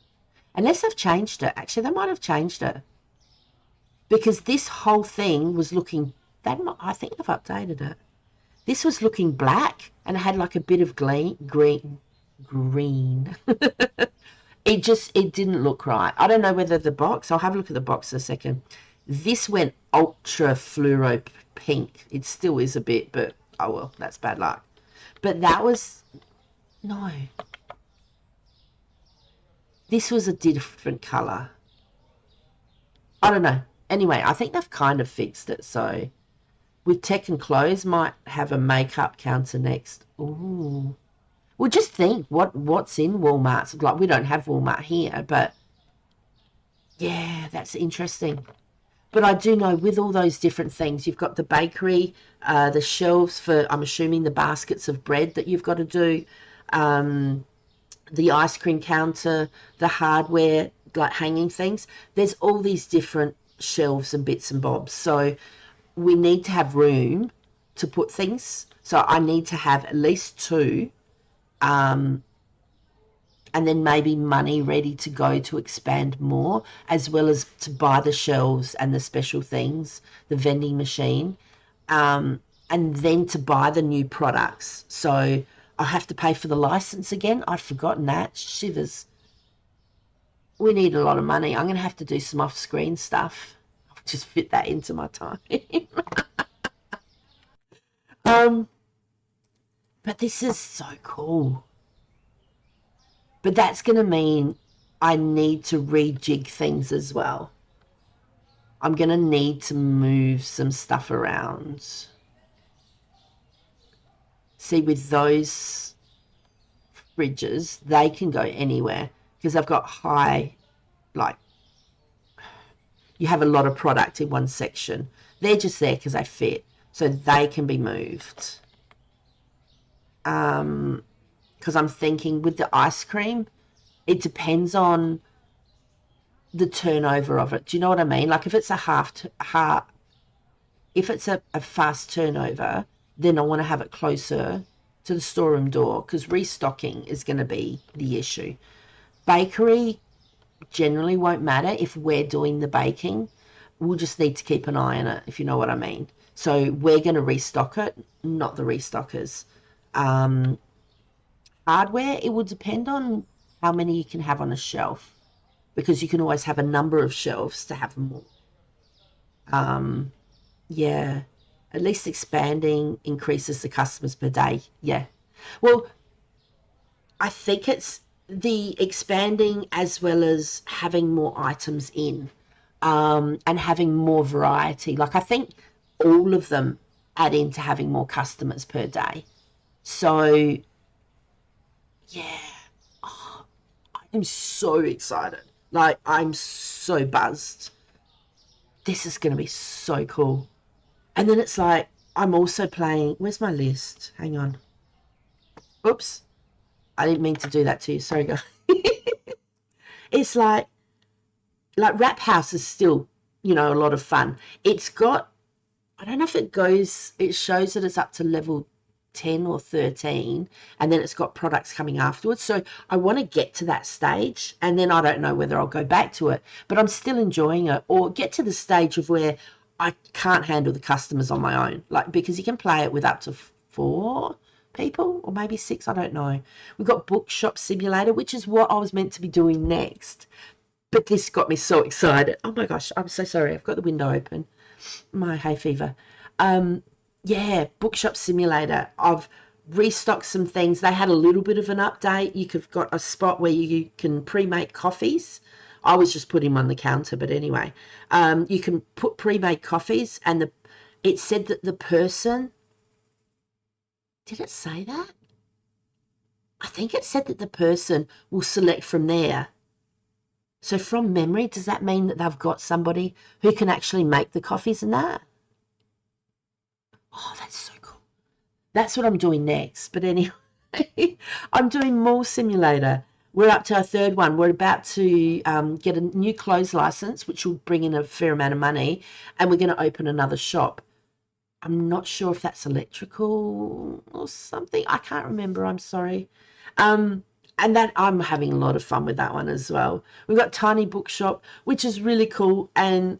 Unless they've changed it. Actually, they might have changed it. Because this whole thing was looking, I think they've updated it. This was looking black and it had like a bit of green. It didn't look right. I don't know whether the box, I'll have a look at the box in a second. This went ultra fluoro pink. It still is a bit, but oh well, that's bad luck. But that was, no. This was a different colour. I don't know. Anyway, I think they've kind of fixed it. So with tech and clothes, might have a makeup counter next. Ooh. Well, just think what's in Walmart. Like, we don't have Walmart here, but yeah, that's interesting. But I do know with all those different things, you've got the bakery, the shelves for, I'm assuming, the baskets of bread that you've got to do, the ice cream counter, the hardware, like hanging things. There's all these different shelves and bits and bobs. So we need to have room to put things. So I need to have at least two, and then maybe money ready to go to expand more, as well as to buy the shelves and the special things, the vending machine, and then to buy the new products. So I have to pay for the license again. I'd forgotten that. Shivers. We need a lot of money. I'm going to have to do some off-screen stuff. I'll just fit that into my time. But this is so cool. But that's going to mean I need to rejig things as well. I'm going to need to move some stuff around. See, with those fridges, they can go anywhere because I've got high, like, you have a lot of product in one section. They're just there because they fit, so they can be moved. Because I'm thinking with the ice cream, it depends on the turnover of it. Do you know what I mean? Like if it's if it's a fast turnover, then I want to have it closer to the storeroom door because restocking is going to be the issue. Bakery generally won't matter if we're doing the baking. We'll just need to keep an eye on it, if you know what I mean. So we're going to restock it, not the restockers. Hardware, it will depend on how many you can have on a shelf because you can always have a number of shelves to have more. Yeah, at least expanding increases the customers per day. Yeah. Well, I think it's the expanding as well as having more items in, and having more variety. Like I think all of them add into having more customers per day. So yeah, oh, I'm so excited. Like I'm so buzzed. This is going to be so cool. And then it's like, I'm also playing, where's my list? Hang on. Oops. I didn't mean to do that to you. Sorry, guys. It's like Wrap House is still, a lot of fun. It's got, I don't know if it shows that it's up to level 10 or 13, and then it's got products coming afterwards. So I want to get to that stage, and then I don't know whether I'll go back to it, but I'm still enjoying it, or get to the stage of where I can't handle the customers on my own, like because you can play it with up to 4 people or maybe 6, I don't know. We've got Bookshop Simulator, which is what I was meant to be doing next, but this got me so excited. Oh my gosh, I'm so sorry, I've got the window open, my hay fever. Yeah, Bookshop Simulator. I've restocked some things. They had a little bit of an update. You've got a spot where you can pre-make coffees. I was just putting them on the counter, but anyway, you can put pre-made coffees, and it said that the person, did it say that? I think it said that the person will select from there. So from memory, does that mean that they've got somebody who can actually make the coffees and that? Oh, that's so cool. That's what I'm doing next. But anyway, I'm doing Mall Simulator. We're up to our third one. We're about to get a new clothes license, which will bring in a fair amount of money, and we're going to open another shop. I'm not sure if that's electrical or something. I can't remember. I'm sorry. And that I'm having a lot of fun with that one as well. We've got Tiny Bookshop, which is really cool. And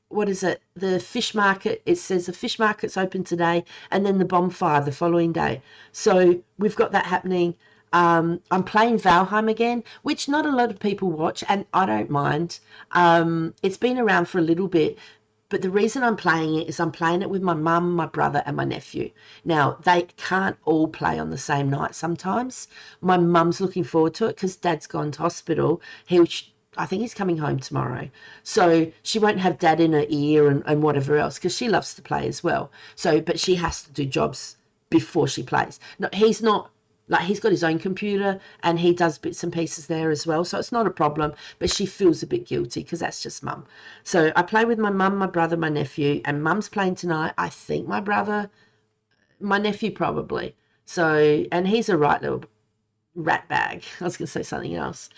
what is it? The fish market. It says the fish market's open today, and then the bonfire the following day. So we've got that happening. I'm playing Valheim again, which not a lot of people watch, and I don't mind. It's been around for a little bit, but the reason I'm playing it is I'm playing it with my mum, my brother, and my nephew. Now, they can't all play on the same night sometimes. My mum's looking forward to it because Dad's gone to hospital. I think he's coming home tomorrow. So she won't have Dad in her ear and whatever else because she loves to play as well. So, but she has to do jobs before she plays. No, he's not. Like, he's got his own computer and he does bits and pieces there as well. So it's not a problem, but she feels a bit guilty because that's just mum. So I play with my mum, my brother, my nephew, and mum's playing tonight. I think my nephew probably. So, and he's a right little rat bag. I was going to say something else.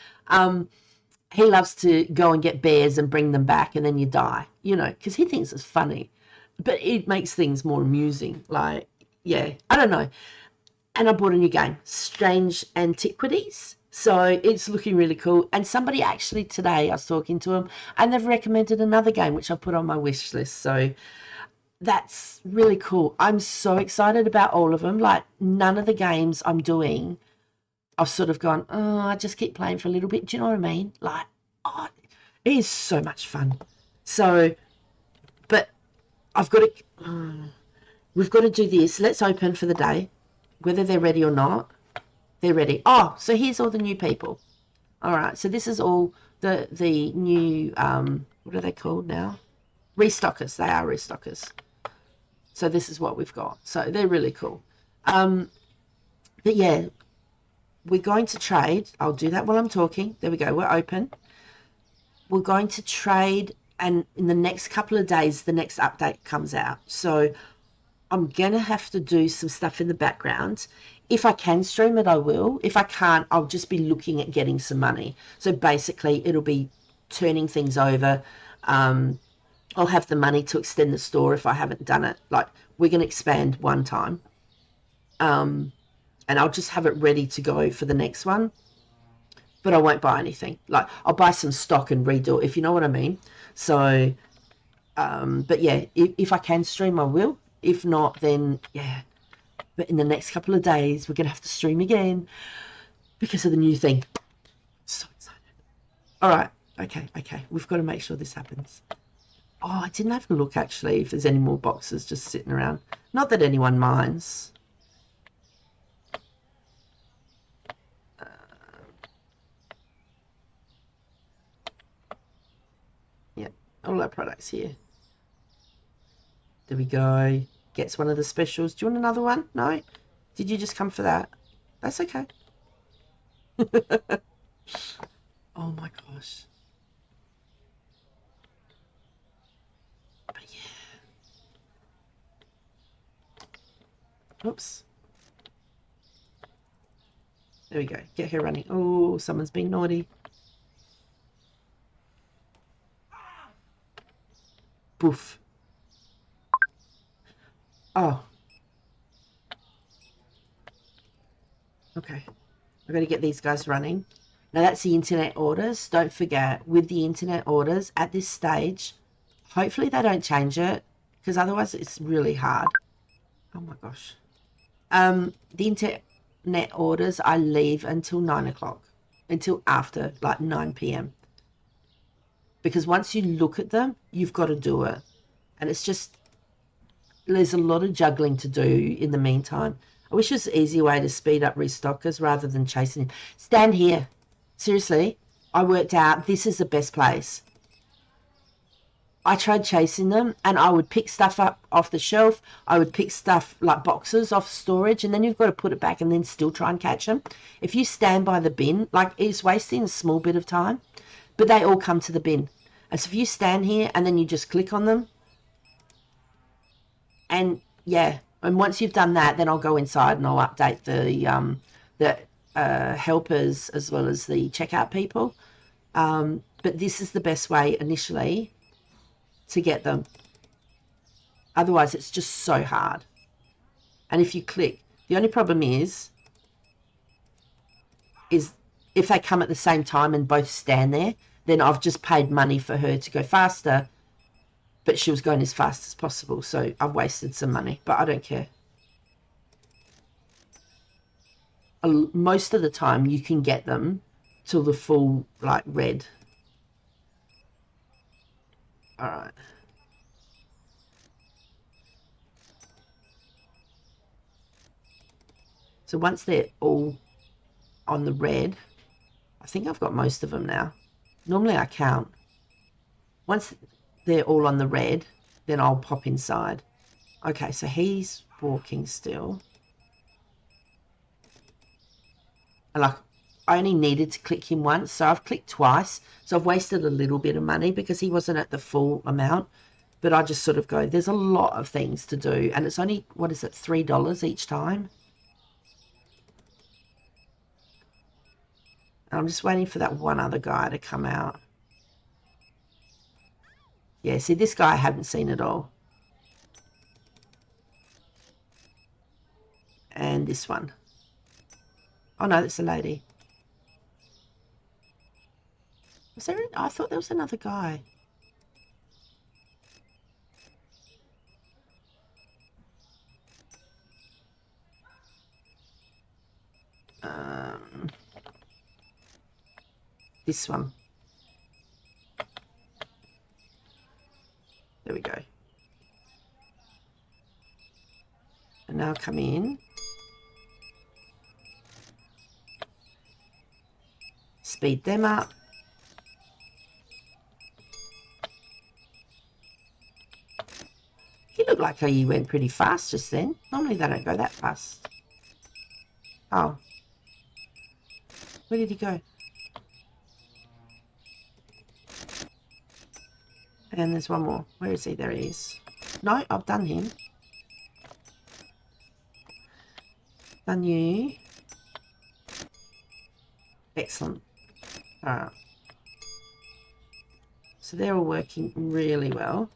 He loves to go and get bears and bring them back and then you die, because he thinks it's funny. But it makes things more amusing. Like, yeah, I don't know. And I bought a new game, Strange Antiquities. So it's looking really cool. And somebody actually today, I was talking to them, and they've recommended another game, which I put on my wish list. So that's really cool. I'm so excited about all of them. Like, none of the games I'm doing, I've sort of gone, oh, I just keep playing for a little bit. Do you know what I mean? Like, oh, it is so much fun. So, but we've got to do this. Let's open for the day. Whether they're ready or not, they're ready. Oh, so here's all the new people. All right, so this is all the new, what are they called now? Restockers. They are restockers. So this is what we've got. So they're really cool. But yeah, we're going to trade. I'll do that while I'm talking. There we go. We're open. We're going to trade, and in the next couple of days, the next update comes out. So I'm going to have to do some stuff in the background. If I can stream it, I will. If I can't, I'll just be looking at getting some money. So basically, it'll be turning things over. I'll have the money to extend the store if I haven't done it. Like, we're going to expand one time. And I'll just have it ready to go for the next one. But I won't buy anything. Like, I'll buy some stock and redo it, if you know what I mean. So, but yeah, if I can stream, I will. If not, then yeah. But in the next couple of days, we're going to have to stream again because of the new thing. So excited. All right. Okay. We've got to make sure this happens. Oh, I didn't have a look, actually, if there's any more boxes just sitting around. Not that anyone minds. Yeah, all our products here. There we go. Gets one of the specials. Do you want another one? No? Did you just come for that? That's okay. Oh my gosh. But yeah. Oops. There we go. Get her running. Oh, someone's being naughty. Boof. Oh. Okay. I've got to get these guys running. Now that's the internet orders. Don't forget, with the internet orders at this stage, hopefully they don't change it, because otherwise it's really hard. Oh my gosh. The internet orders, I leave until 9 o'clock. Until after, like, 9 p.m. Because once you look at them, you've got to do it. And it's just, there's a lot of juggling to do in the meantime. I wish there's an easier way to speed up restockers rather than chasing him. Stand here. Seriously, I worked out this is the best place. I tried chasing them and I would pick stuff up off the shelf. I would pick stuff like boxes off storage, and then you've got to put it back and then still try and catch them. If you stand by the bin, like, it's wasting a small bit of time, but they all come to the bin. And so if you stand here and then you just click on them, and yeah, And once you've done that, then I'll go inside and I'll update the helpers as well as the checkout people. But this is the best way initially to get them. Otherwise, it's just so hard. And if you click, the only problem is if they come at the same time and both stand there, then I've just paid money for her to go faster, but she was going as fast as possible. So I've wasted some money, but I don't care. Most of the time you can get them till the full like red. All right. So once they're all on the red, I think I've got most of them now. Normally I count. Once they're all on the red, then I'll pop inside. Okay, so he's walking still. And like, I only needed to click him once, so I've clicked twice. So I've wasted a little bit of money because he wasn't at the full amount. But I just sort of go, there's a lot of things to do. And it's only, what is it, $3 each time? I'm just waiting for that one other guy to come out. Yeah, see, this guy I haven't seen at all. And this one. Oh, no, that's a lady. Was there? I thought there was another guy. This one. There we go. And now come in. Speed them up. He looked like he went pretty fast just then. Normally they don't go that fast. Oh. Where did he go? And there's one more. Where is he? There he is. No, I've done him. Done you. Excellent. Alright. So they're all working really well.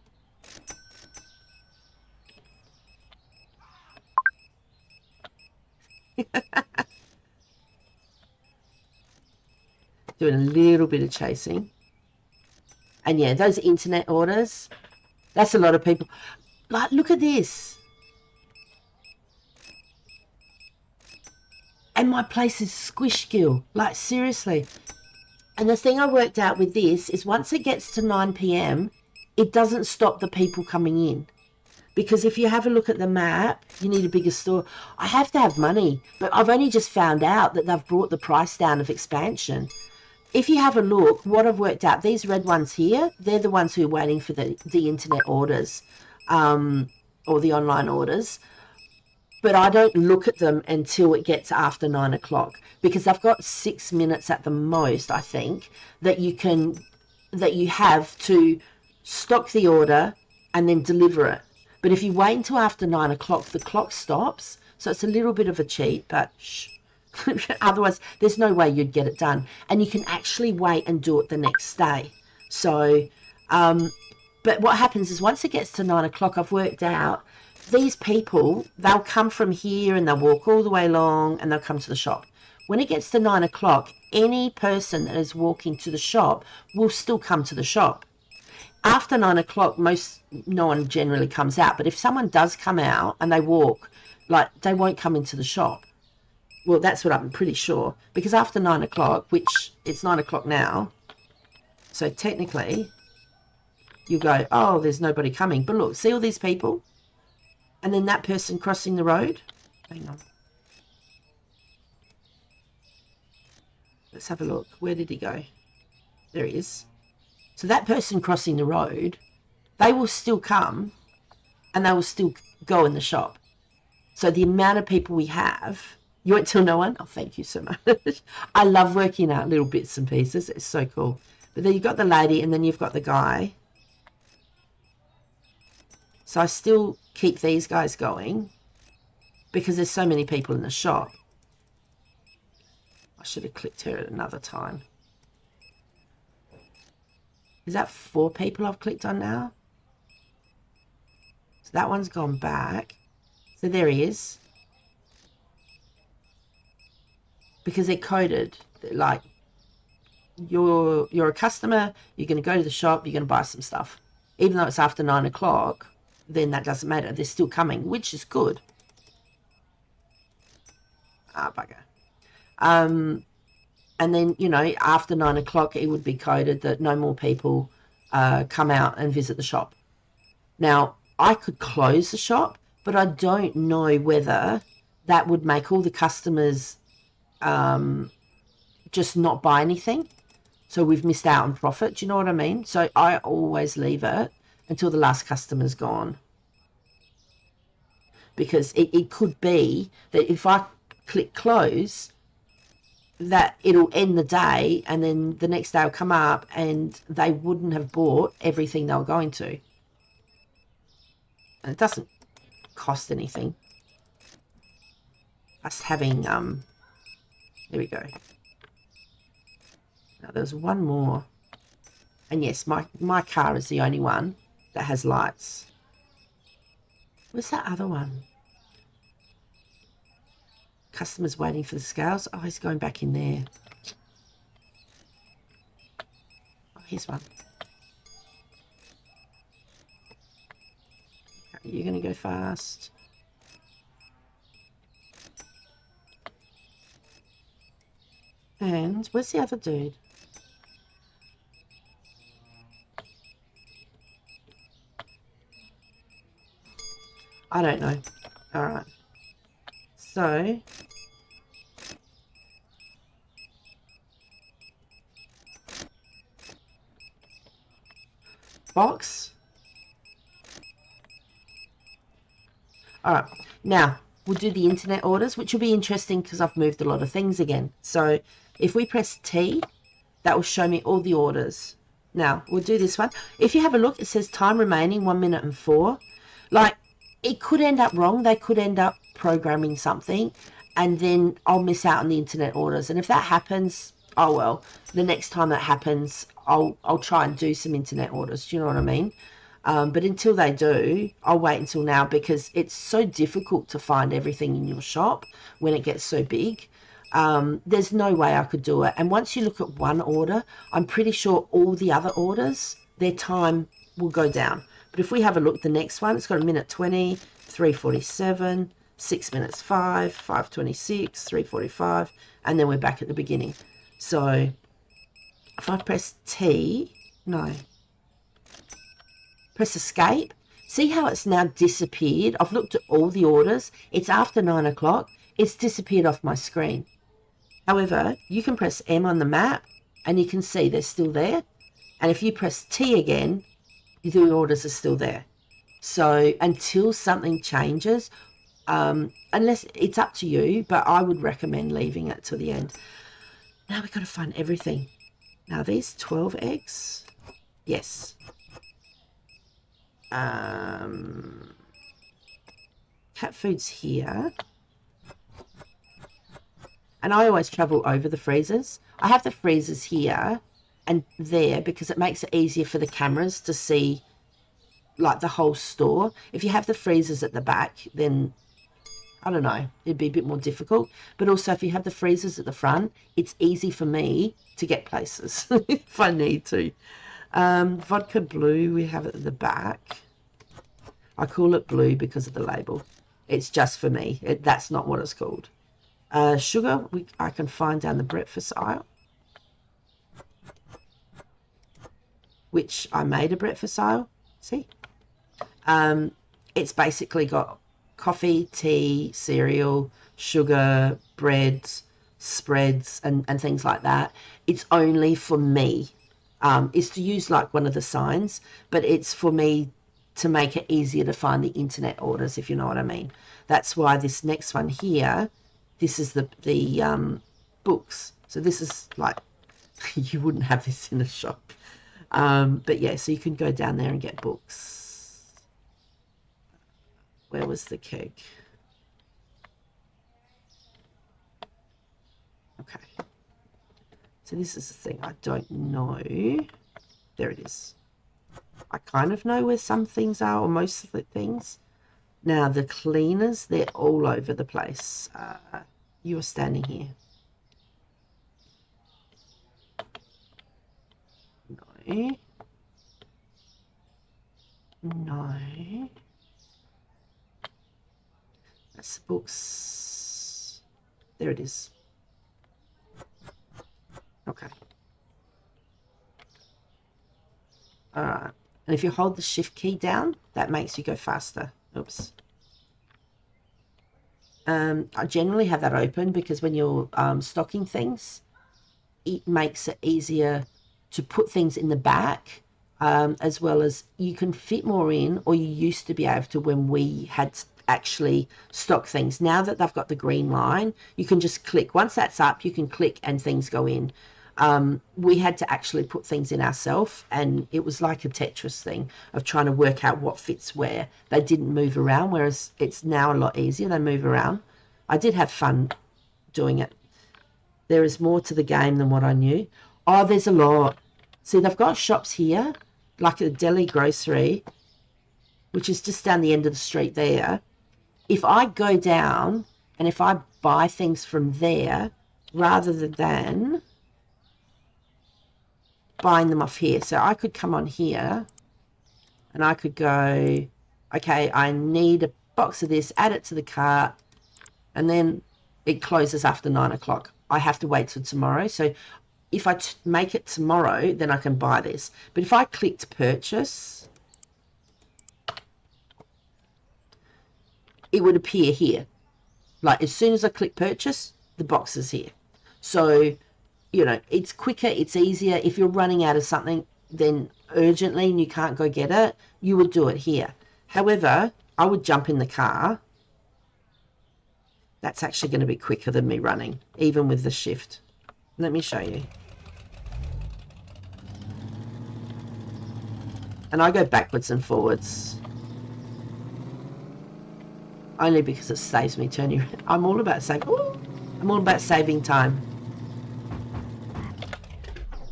Doing a little bit of chasing. And yeah, those internet orders, that's a lot of people. Like, look at this. And my place is squishgill. Like, seriously. And the thing I worked out with this is once it gets to 9 p.m, it doesn't stop the people coming in. Because if you have a look at the map, you need a bigger store. I have to have money, but I've only just found out that they've brought the price down of expansion. If you have a look, what I've worked out, these red ones here, they're the ones who are waiting for the internet orders or the online orders. But I don't look at them until it gets after 9 o'clock because I've got 6 minutes at the most, I think, that you have to stock the order and then deliver it. But if you wait until after 9 o'clock, the clock stops. So it's a little bit of a cheat, but shh. Otherwise, there's no way you'd get it done. And you can actually wait and do it the next day. So, but what happens is once it gets to 9 o'clock, I've worked out these people, they'll come from here and they'll walk all the way along and they'll come to the shop. When it gets to 9 o'clock, any person that is walking to the shop will still come to the shop. After 9 o'clock, no one generally comes out. But if someone does come out and they walk, like, they won't come into the shop. Well, that's what I'm pretty sure. Because after 9 o'clock, which it's 9 o'clock now, so technically you go, oh, there's nobody coming. But look, see all these people? And then that person crossing the road? Hang on. Let's have a look. Where did he go? There he is. So that person crossing the road, they will still come and they will still go in the shop. So the amount of people we have, you won't tell no one? Oh, thank you so much. I love working out little bits and pieces. It's so cool. But then you've got the lady and then you've got the guy. So I still keep these guys going. because there's so many people in the shop. I should have clicked her at another time. Is that 4 people I've clicked on now? So that one's gone back. So there he is. Because they're coded. Like, you're a customer, you're going to go to the shop, you're going to buy some stuff. Even though it's after 9 o'clock, then that doesn't matter. They're still coming, which is good. Ah, bugger. And then, you know, after 9 o'clock, it would be coded that no more people come out and visit the shop. Now, I could close the shop, but I don't know whether that would make all the customers just not buy anything. So we've missed out on profit. Do you know what I mean? So I always leave it until the last customer's gone. Because it could be that if I click close, that it'll end the day, and then the next day will come up and they wouldn't have bought everything they were going to. And it doesn't cost anything. Us having, there we go. Now there's one more. And yes, my car is the only one that has lights. Where's that other one? Customers waiting for the scales. Oh, he's going back in there. Oh, here's one. You're going to go fast. And where's the other dude? I don't know. All right. So, box. All right. Now, we'll do the internet orders, which will be interesting because I've moved a lot of things again. So, if we press T, that will show me all the orders. Now, we'll do this one. If you have a look, it says time remaining 1 minute and 4. Like, it could end up wrong. They could end up programming something, and then I'll miss out on the internet orders. And if that happens, oh well, the next time that happens, I'll try and do some internet orders. Do you know what I mean? But until they do, I'll wait until now, because it's so difficult to find everything in your shop when it gets so big. There's no way I could do it. And once you look at one order, I'm pretty sure all the other orders, their time will go down. But if we have a look, the next one, it's got 1 minute 20, 3:47, 6 minutes 5, 5:26, 3:45, and then we're back at the beginning. So if I press T, no, press escape, see how it's now disappeared? I've looked at all the orders. It's after 9 o'clock. It's disappeared off my screen. However, you can press M on the map and you can see they're still there. And if you press T again, the orders are still there. So until something changes, unless it's up to you, but I would recommend leaving it to the end. Now we've got to find everything. Now these 12 eggs, yes. Cat food's here. And I always travel over the freezers. I have the freezers here and there because it makes it easier for the cameras to see like the whole store. If you have the freezers at the back, then I don't know, it'd be a bit more difficult. But also if you have the freezers at the front, it's easy for me to get places if I need to. Vodka blue, we have it at the back. I call it blue because of the label. It's just for me. That's not what it's called. Sugar, I can find down the breakfast aisle, which I made a breakfast aisle. See? It's basically got coffee, tea, cereal, sugar, breads, spreads, and things like that. It's only for me. It's to use like one of the signs, but it's for me to make it easier to find the internet orders, if you know what I mean. That's why this next one here, this is the books. So this is like, you wouldn't have this in a shop. But yeah, so you can go down there and get books. Where was the keg? Okay. So this is the thing. I don't know. There it is. I kind of know where some things are, or most of the things. Now, the cleaners, they're all over the place. You are standing here. No. No. That's the books. There it is. Okay. Alright. And if you hold the shift key down, that makes you go faster. Oops. I generally have that open because when you're stocking things, it makes it easier to put things in the back, as well as you can fit more in, or you used to be able to when we had actually stock things. Now that they've got the green line, you can just click. Once that's up, you can click and things go in. We had to actually put things in ourselves, and it was like a Tetris thing of trying to work out what fits where. They didn't move around, whereas it's now a lot easier. They move around. I did have fun doing it. There is more to the game than what I knew. Oh, there's a lot. See, they've got shops here, like a deli grocery, which is just down the end of the street there. If I go down and if I buy things from there rather than buying them off here. So I could come on here and I could go, okay, I need a box of this, add it to the cart, and then it closes after 9 o'clock. I have to wait till tomorrow. So if I make it tomorrow, then I can buy this. But if I clicked purchase, it would appear here. Like as soon as I click purchase, the box is here. So, you know, it's quicker, it's easier. If you're running out of something then urgently and you can't go get it, you would do it here. However, I would jump in the car. That's actually going to be quicker than me running, even with the shift. Let me show you. And I go backwards and forwards. Only because it saves me turning around. I'm all about saving time.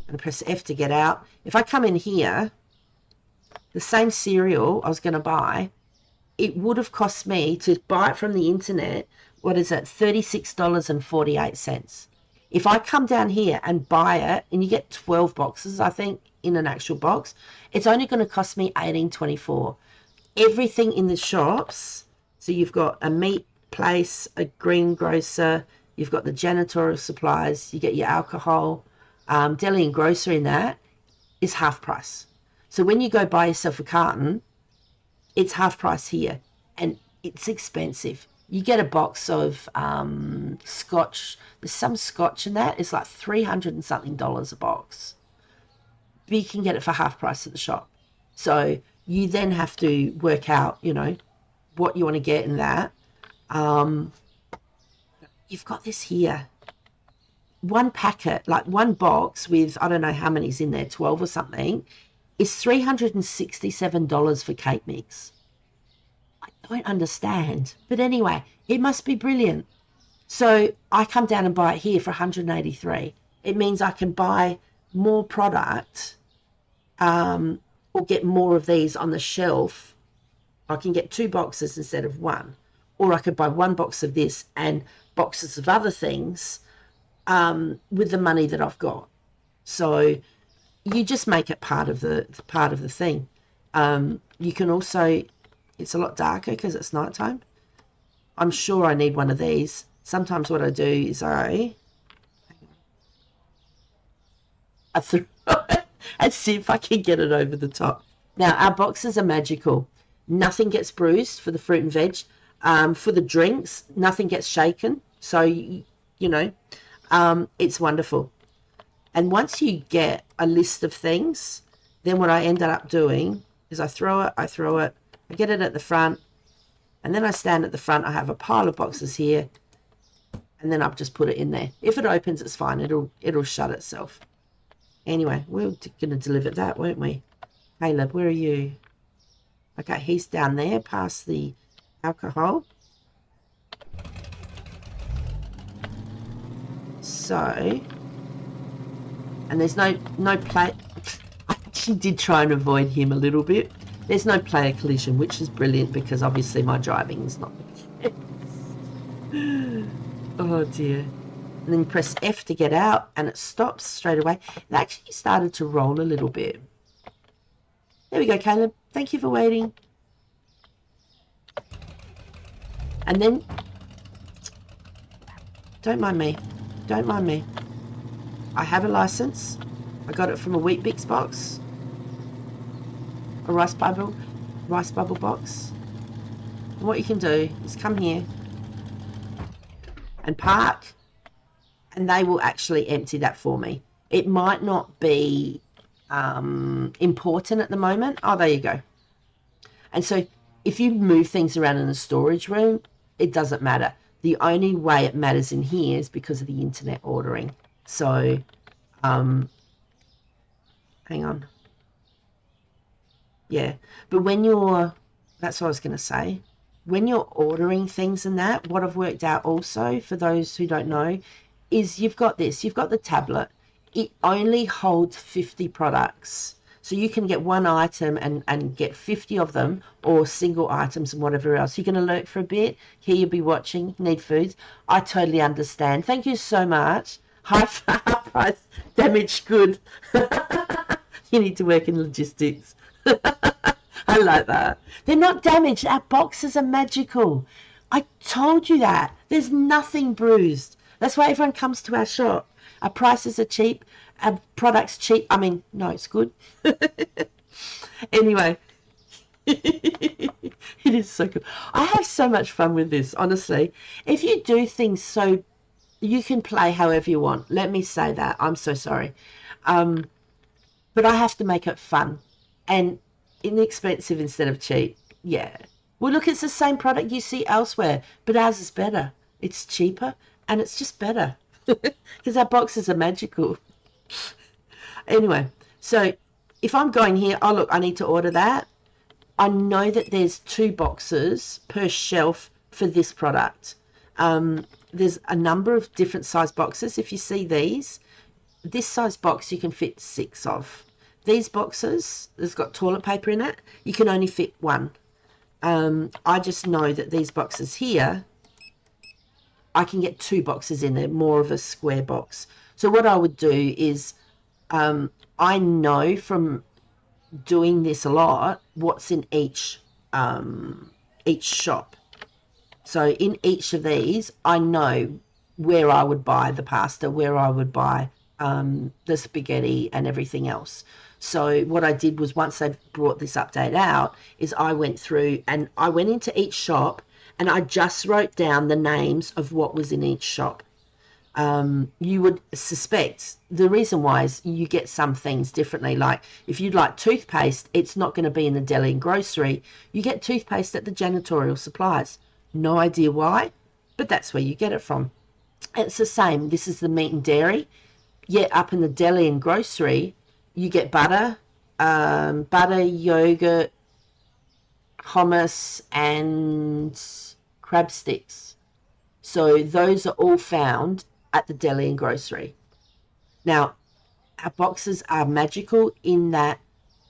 And press F to get out. If I come in here, the same cereal I was going to buy, it would have cost me to buy it from the internet, what is it, $36.48. If I come down here and buy it, and you get 12 boxes, I think, in an actual box, it's only going to cost me $18.24. Everything in the shops, so you've got a meat place, a greengrocer, you've got the janitorial supplies, you get your alcohol, deli and grocery in that is half price. So when you go buy yourself a carton, it's half price here, and it's expensive. You get a box of scotch. There's some scotch in that. It's like $300 and something a box. But you can get it for half price at the shop. So you then have to work out, you know, what you want to get in that. You've got this here. One packet, like one box with, I don't know how many's in there, 12 or something, is $367 for cake mix. I don't understand. But anyway, it must be brilliant. So I come down and buy it here for $183. It means I can buy more product or get more of these on the shelf. I can get 2 boxes instead of 1. Or I could buy 1 box of this and boxes of other things with the money that I've got. So you just make it part of the thing. You can also, it's a lot darker because it's nighttime. I'm sure I need one of these. Sometimes what I do is I throw it and see if I can get it over the top. Now, our boxes are magical. Nothing gets bruised for the fruit and veg. For the drinks, nothing gets shaken. So, you know, it's wonderful. And once you get a list of things, then what I ended up doing is I throw it, I get it at the front, and then I stand at the front. I have a pile of boxes here, and then I've just put it in there. If it opens, it's fine. It'll shut itself. Anyway, we're going to deliver that, weren't we? Caleb, where are you? Okay, he's down there past the alcohol. So So, and there's no play. I actually did try and avoid him a little bit. There's no player collision, which is brilliant because obviously my driving is not the best. Oh dear. And then you press F to get out and it stops straight away. It actually started to roll a little bit. There we go, Caleb. Thank you for waiting. And then, don't mind me. Don't mind me. I have a license. I got it from a Weet-Bix box. A rice bubble box. And what you can do is come here and park, and they will actually empty that for me. It might not be important at the moment. Oh, there you go. And so if you move things around in the storage room, it doesn't matter. The only way it matters in here is because of the internet ordering. So, hang on. Yeah, but when you're, that's what I was going to say. When you're ordering things and that, what I've worked out also, for those who don't know, is you've got this. You've got the tablet. It only holds 50 products. So you can get one item and get 50 of them, or single items and whatever else. You're going to lurk for a bit. Here you'll be watching, need foods. I totally understand. Thank you so much. High price, damaged good. You need to work in logistics. I like that. They're not damaged. Our boxes are magical. I told you that. There's nothing bruised. That's why everyone comes to our shop. Our prices are cheap. Our product's cheap. I mean, no, it's good. Anyway, it is so good. I have so much fun with this, honestly. If you do things so, you can play however you want. Let me say that. I'm so sorry. But I have to make it fun and inexpensive instead of cheap. Yeah. Well, look, it's the same product you see elsewhere, but ours is better. It's cheaper and it's just better because our boxes are magical. Anyway, so if I'm going here, oh, look, I need to order that. I know that there's 2 boxes per shelf for this product. There's a number of different size boxes. If you see these, this size box you can fit 6 of. These boxes, there's got toilet paper in it, you can only fit 1. I just know that these boxes here, I can get 2 boxes in there, more of a square box. So what I would do is, I know from doing this a lot what's in each shop. So in each of these, I know where I would buy the pasta, where I would buy the spaghetti and everything else. So what I did was, once they brought this update out, is I went through and I went into each shop and I just wrote down the names of what was in each shop. You would suspect the reason why is you get some things differently. Like if you'd like toothpaste, it's not going to be in the deli and grocery. You get toothpaste at the janitorial supplies. No idea why, but that's where you get it from. It's the same. This is the meat and dairy. Yet up in the deli and grocery, you get butter, yogurt, hummus, and crab sticks. So those are all found at the deli and grocery. Now, our boxes are magical in that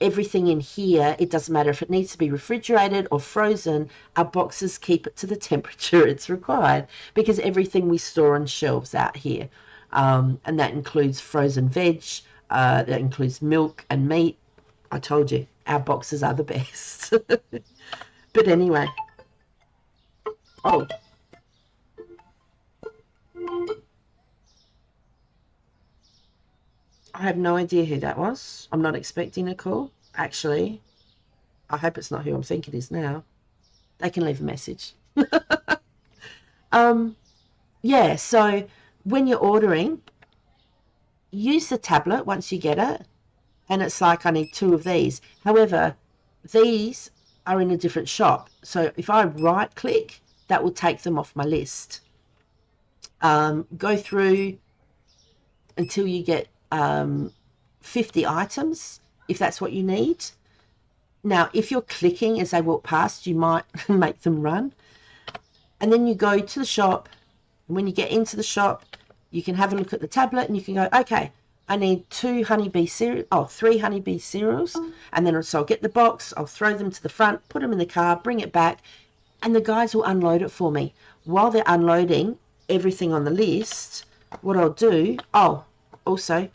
everything in here, it doesn't matter if it needs to be refrigerated or frozen, our boxes keep it to the temperature it's required, because everything we store on shelves out here. And that includes frozen veg, that includes milk and meat. I told you, our boxes are the best. But anyway. Oh. I have no idea who that was. I'm not expecting a call, actually. I hope it's not who I'm thinking it is now. They can leave a message. Yeah, so when you're ordering, use the tablet once you get it, and it's like, I need 2 of these. However, these are in a different shop. So if I right click, that will take them off my list. Go through until you get 50 items, if that's what you need. Now, if you're clicking as they walk past, you might make them run. And then you go to the shop. And when you get into the shop, You can have a look at the tablet and you can go, okay, I need 3 honeybee cereals, and then so I'll get the box, I'll throw them to the front, put them in the car, bring it back, and the guys will unload it for me. While they're unloading everything on the list, what I'll do, also,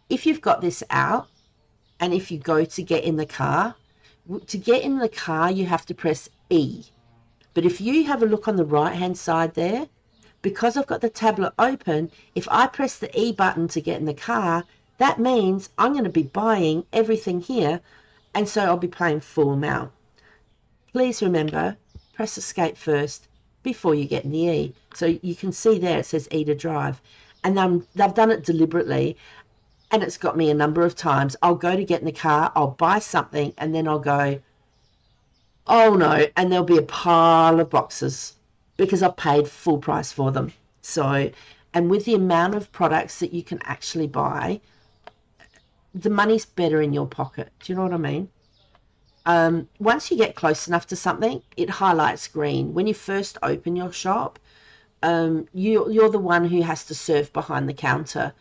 if you've got this out, and if you go to get in the car, you have to press E. But if you have a look on the right-hand side there, because I've got the tablet open, if I press the E button to get in the car, that means I'm going to be buying everything here, and so I'll be paying full amount. Please remember, press escape first before you get in the E. So you can see there it says E to drive. And they've done it deliberately, and it's got me a number of times. I'll go to get in the car, I'll buy something, and then I'll go, oh no, and there'll be a pile of boxes because I've paid full price for them. So, and with the amount of products that you can actually buy, the money's better in your pocket. Do you know what I mean? Once you get close enough to something, it highlights green. When you first open your shop, you're the one who has to serve behind the counter.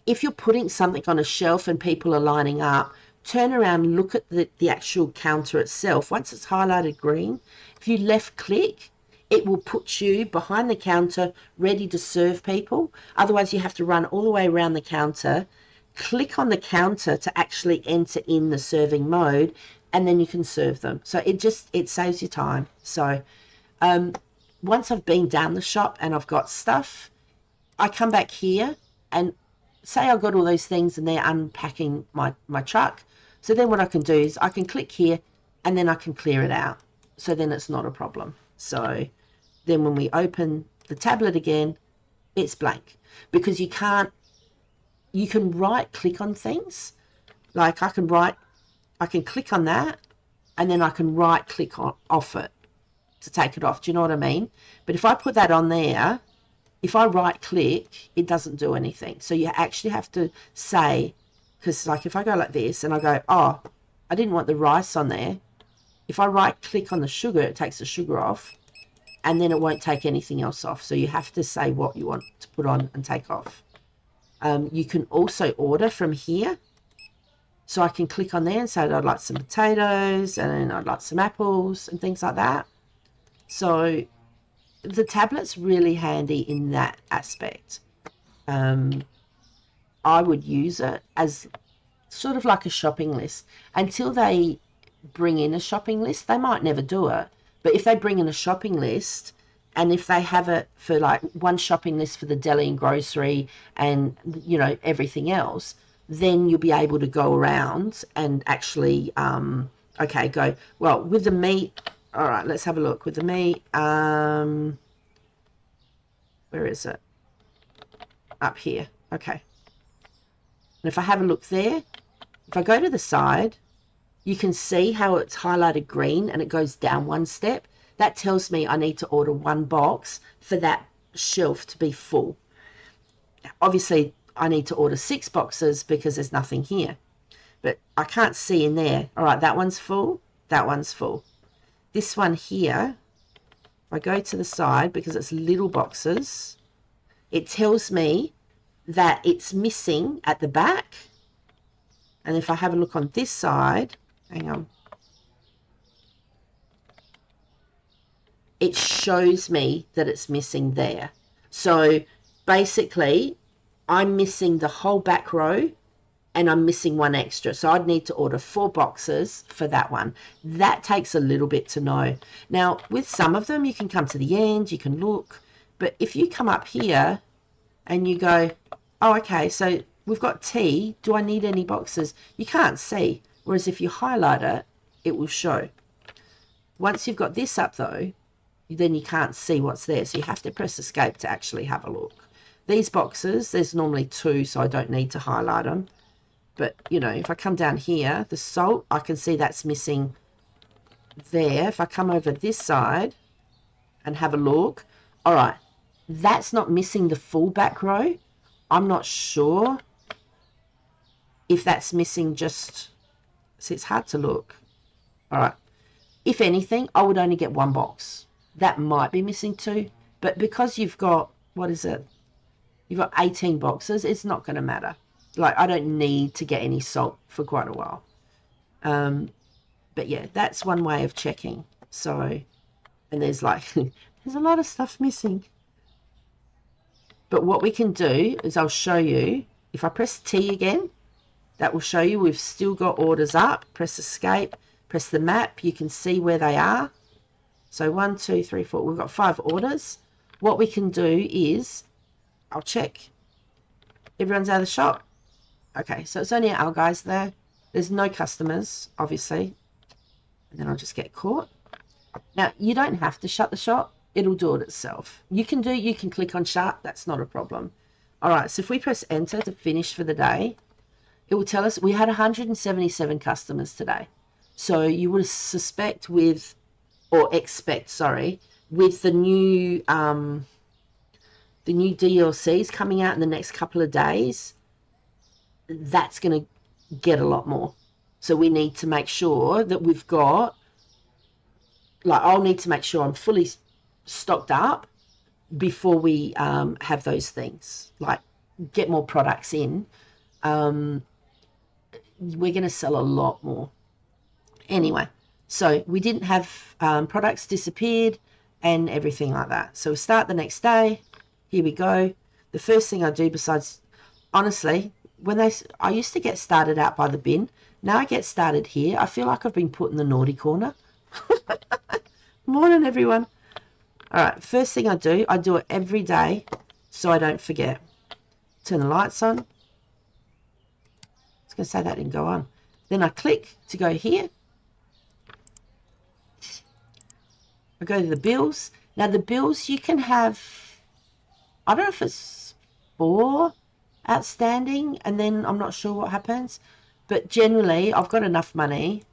If you're putting something on a shelf and people are lining up, turn around and look at the actual counter itself. Once it's highlighted green, if you left click, it will put you behind the counter ready to serve people. Otherwise, you have to run all the way around the counter, click on the counter to actually enter in the serving mode, and then you can serve them. So it saves you time. So once I've been down the shop and I've got stuff, I come back here and say I've got all those things and they're unpacking my truck. So then what I can do is I can click here and then I can clear it out. So then it's not a problem. So then when we open the tablet again, it's blank, because you can right click on things. Like I can click on that and then I can right click off it to take it off. Do you know what I mean? But if I put that on there, if I right click, it doesn't do anything. So you actually have to say, because like if I go like this and I go, oh, I didn't want the rice on there. If I right click on the sugar, it takes the sugar off, and then it won't take anything else off. So you have to say what you want to put on and take off. You can also order from here. So I can click on there and say I'd like some potatoes and I'd like some apples and things like that. So the tablet's really handy in that aspect. I would use it as sort of like a shopping list. Until they bring in a shopping list, they might never do it. But if they bring in a shopping list, and if they have it for like one shopping list for the deli and grocery and, you know, everything else, then you'll be able to go around and actually, go, well, with the meat, all right, let's have a look. With the meat, where is it? Up here. Okay. And if I have a look there, if I go to the side, you can see how it's highlighted green and it goes down one step. That tells me I need to order one box for that shelf to be full. Obviously, I need to order 6 boxes because there's nothing here. But I can't see in there. All right, that one's full. That one's full. This one here, if I go to the side, because it's little boxes, it tells me that it's missing at the back. And if I have a look on this side, hang on, it shows me that it's missing there. So basically, I'm missing the whole back row and I'm missing one extra. So I'd need to order 4 boxes for that one. That takes a little bit to know. Now, with some of them, you can come to the end, you can look. But if you come up here and you go, oh, okay, so we've got tea. Do I need any boxes? You can't see. Whereas if you highlight it, it will show. Once you've got this up, though, then you can't see what's there. So you have to press escape to actually have a look. These boxes, there's normally 2, so I don't need to highlight them. But, you know, if I come down here, the salt, I can see that's missing there. If I come over this side and have a look, all right, that's not missing the full back row. I'm not sure if that's missing just, see, it's hard to look. All right, if anything, I would only get 1 box. That might be missing 2, but because you've got, what is it? you've got 18 boxes, it's not going to matter. Like, I don't need to get any salt for quite a while. But yeah, that's one way of checking. So, and there's like, there's a lot of stuff missing. But what we can do is I'll show you, if I press T again, that will show you we've still got orders up. Press escape, press the map, you can see where they are. So 1, 2, 3, 4, we've got 5 orders. What we can do is, I'll check. Everyone's out of the shop. Okay, so it's only our guys there. There's no customers, obviously. And then I'll just get caught. Now, you don't have to shut the shop. It'll do it itself. You can click on shut. That's not a problem. All right, so if we press enter to finish for the day, it will tell us we had 177 customers today. So you would expect with the new DLCs coming out in the next couple of days, that's going to get a lot more. So we need to make sure that we've got, like, I'll need to make sure I'm fully stocked up before we have those things, like get more products in. We're going to sell a lot more. Anyway, so we didn't have products disappeared and everything like that. So we start the next day. Here we go. The first thing I do, besides, honestly, I used to get started out by the bin. Now I get started here. I feel like I've been put in the naughty corner. Morning, everyone. All right, first thing I do it every day so I don't forget. Turn the lights on. I was going to say that didn't go on. Then I click to go here. I go to the bills. Now the bills, you can have, I don't know if it's 4 outstanding, and then I'm not sure what happens. But generally, I've got enough money,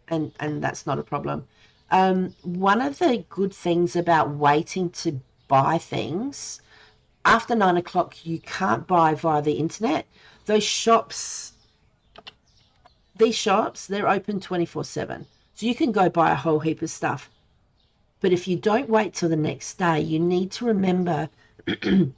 and that's not a problem. One of the good things about waiting to buy things, after 9 o'clock, you can't buy via the internet. These shops, they're open 24/7. So you can go buy a whole heap of stuff. But if you don't wait till the next day, you need to remember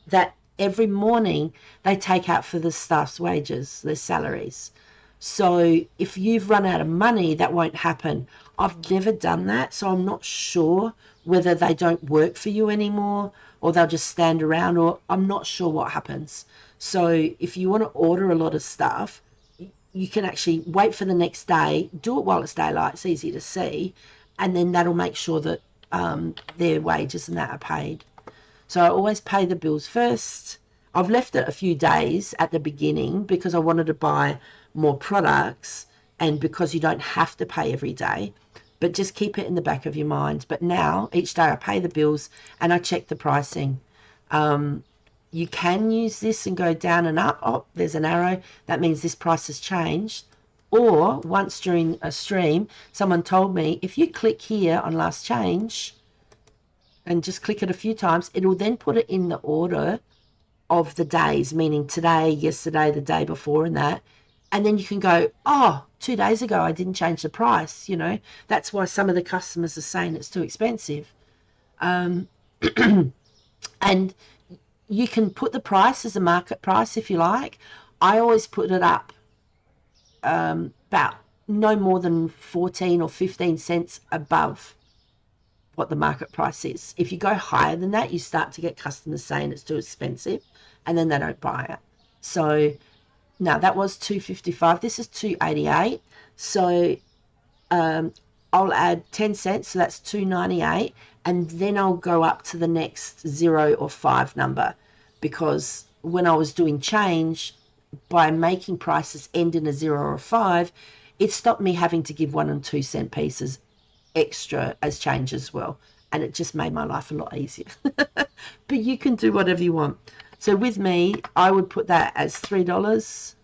that every morning they take out for the staff's wages, their salaries. So if you've run out of money, that won't happen. I've never done that, so I'm not sure whether they don't work for you anymore or they'll just stand around, or I'm not sure what happens. So if you want to order a lot of stuff, you can actually wait for the next day, do it while it's daylight, it's easy to see, and then that'll make sure that their wages and that are paid. So I always pay the bills first. I've left it a few days at the beginning because I wanted to buy more products and because you don't have to pay every day, but just keep it in the back of your mind. But now each day I pay the bills and I check the pricing. You can use this and go down and up. Oh, there's an arrow. That means this price has changed. Or once during a stream, someone told me, if you click here on last change and just click it a few times, it will then put it in the order of the days, meaning today, yesterday, the day before and that. And then you can go, oh, 2 days ago, I didn't change the price. You know, that's why some of the customers are saying it's too expensive. And you can put the price as a market price if you like. I always put it up about no more than 14 or 15 cents above what the market price is. If you go higher than that, you start to get customers saying it's too expensive, and then they don't buy it. So now that was $2.55. This is $2.88. So I'll add 10 cents, so that's $2.98, and then I'll go up to the next 0 or 5 number, because when I was doing change, by making prices end in a 0 or a 5, it stopped me having to give 1 and 2 cent pieces extra as change as well, and it just made my life a lot easier. But you can do whatever you want. So with me, I would put that as $3.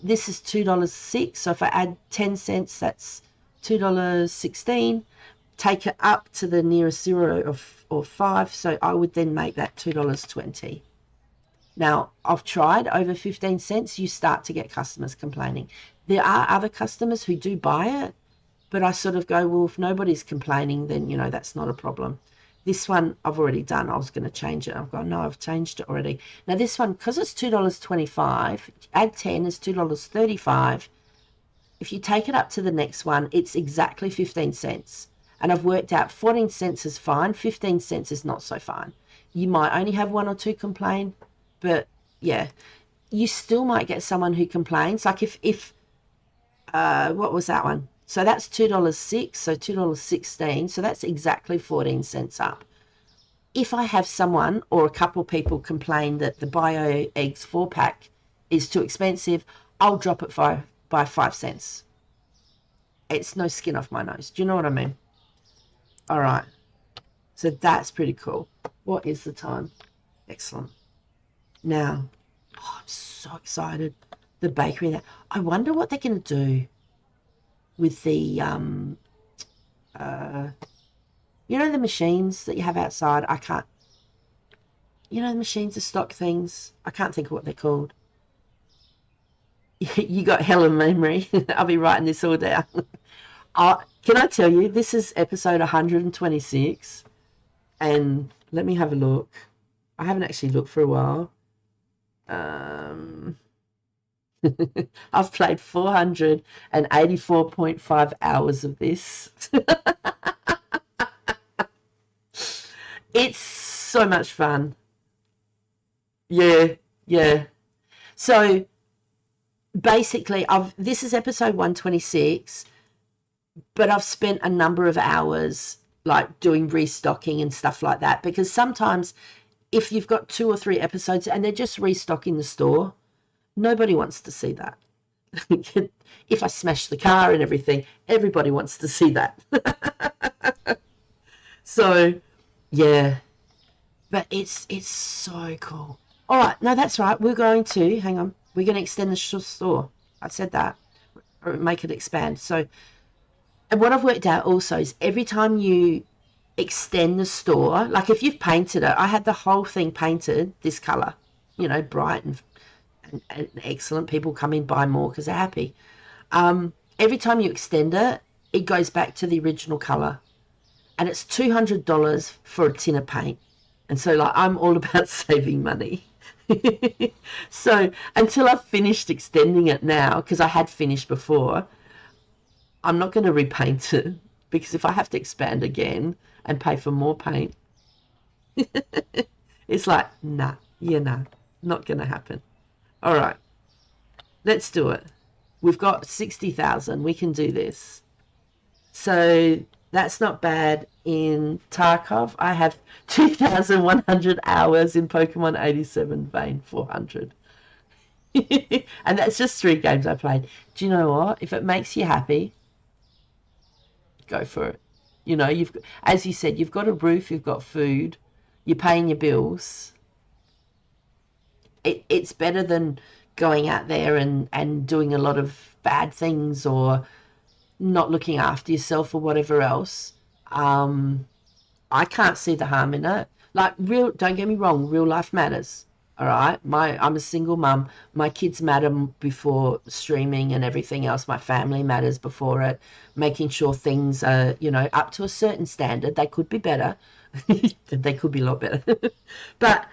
This is $2.06, so if I add 10 cents, that's $2.16. Take it up to the nearest 0 or 5, so I would then make that $2.20. Now, I've tried over 15 cents, you start to get customers complaining. There are other customers who do buy it, but I sort of go, well, if nobody's complaining, then, you know, that's not a problem. This one I've already done. I was going to change it. I've gone, no, I've changed it already. Now this one, because it's $2.25, add 10 is $2.35. If you take it up to the next one, it's exactly 15 cents. And I've worked out 14 cents is fine, 15 cents is not so fine. You might only have one or two complain, but yeah, you still might get someone who complains. Like if what was that one? So that's $2.06, so $2.16, so that's exactly 14 cents up. If I have someone or a couple of people complain that the Bio Eggs 4-pack is too expensive, I'll drop it by 5 cents. It's no skin off my nose. Do you know what I mean? All right. So that's pretty cool. What is the time? Excellent. Now, I'm so excited. The bakery there. I wonder what they're going to do with the, you know, the machines that you have outside. You know, the machines, the stock things. I can't think of what they're called. You got hella memory. I'll be writing this all down. Can I tell you, this is episode 126, and let me have a look. I haven't actually looked for a while. I've played 484.5 hours of this. It's so much fun. Yeah. So basically, this is episode 126, but I've spent a number of hours like doing restocking and stuff like that, because sometimes if you've got 2 or 3 episodes and they're just restocking the store, nobody wants to see that. If I smash the car and everything, everybody wants to see that. So, yeah. But it's so cool. All right, no, that's right. We're going to extend the store. I said that. Or make it expand. So, and what I've worked out also is every time you extend the store, like if you've painted it, I had the whole thing painted this colour, you know, bright and excellent. People come in, buy more because they're happy. Every time you extend it, it goes back to the original colour. And it's $200 for a tin of paint. And so, like, I'm all about saving money. So until I've finished extending it now, because I had finished before, I'm not going to repaint it, because if I have to expand again and pay for more paint, it's like, nah, not going to happen. All right, let's do it. We've got 60,000. We can do this. So that's not bad. In Tarkov, I have 2,100 hours. In Pokemon 87 Vein, 400. And that's just 3 games I played. Do you know what? If it makes you happy, go for it. You know, as you said, you've got a roof, you've got food, you're paying your bills. It's better than going out there and doing a lot of bad things or not looking after yourself or whatever else. I can't see the harm in it. Like, don't get me wrong, real life matters. All right. I'm a single mum. My kids matter before streaming and everything else. My family matters before it. Making sure things are, you know, up to a certain standard. They could be better. They could be a lot better. But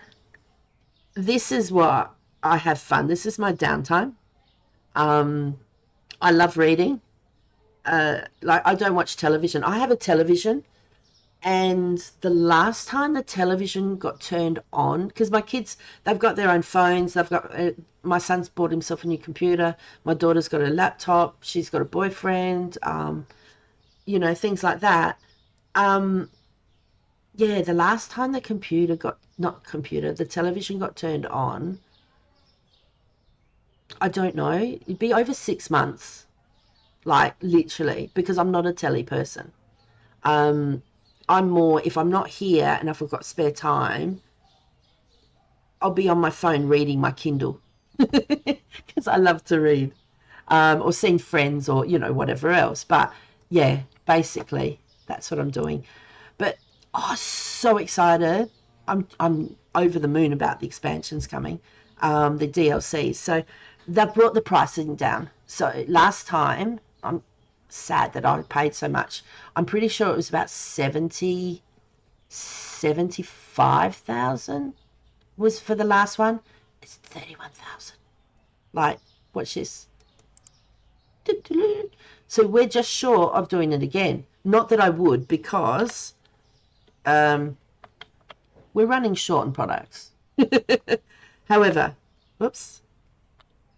this is what I have fun. This is my downtime. I love reading. Like, I don't watch television. I have a television, and the last time the television got turned on, because my kids, they've got their own phones, they've got, my son's bought himself a new computer, my daughter's got a laptop, she's got a boyfriend, you know, things like that. Yeah, the last time the television got turned on, I don't know, it'd be over 6 months. Like, literally, because I'm not a telly person. I'm more, if I'm not here and if I've got spare time, I'll be on my phone reading my Kindle because I love to read, or seeing friends or, you know, whatever else. But yeah, basically that's what I'm doing. But so excited. I'm over the moon about the expansions coming, the DLC. So they've brought the pricing down. So last time, I'm sad that I paid so much. I'm pretty sure it was about $70 75,000 was for the last one. It's 31,000. Like, watch this. So we're just short of doing it again. Not that I would, because we're running short on products. However, whoops,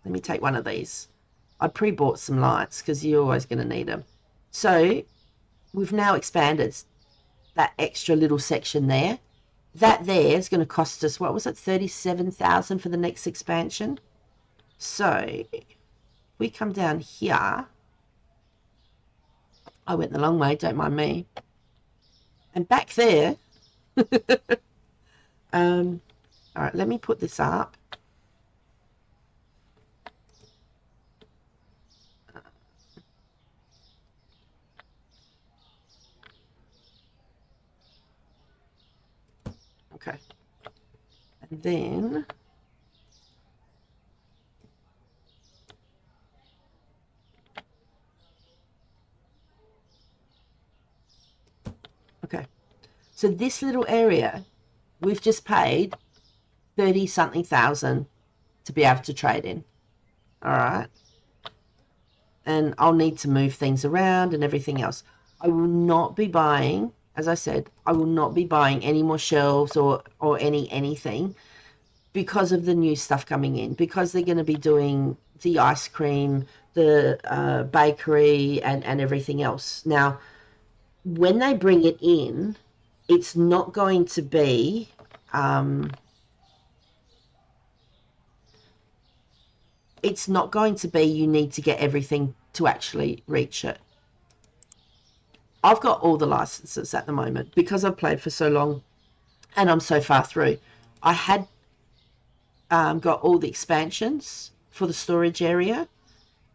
let me take one of these. I pre-bought some lights because you're always going to need them. So we've now expanded that extra little section there. That there is going to cost us, what was it, 37,000 for the next expansion. So we come down here. I went the long way, don't mind me. And back there, all right, let me put this up. Okay. And then okay. So this little area, we've just paid 30-something thousand to be able to trade in. All right. And I'll need to move things around and everything else. I will not be buying, as I said, I will not be buying any more shelves or anything because of the new stuff coming in, because they're going to be doing the ice cream, the bakery, and everything else. Now, when they bring it in, it's not going to be you need to get everything to actually reach it. I've got all the licenses at the moment because I've played for so long and I'm so far through. I had got all the expansions for the storage area.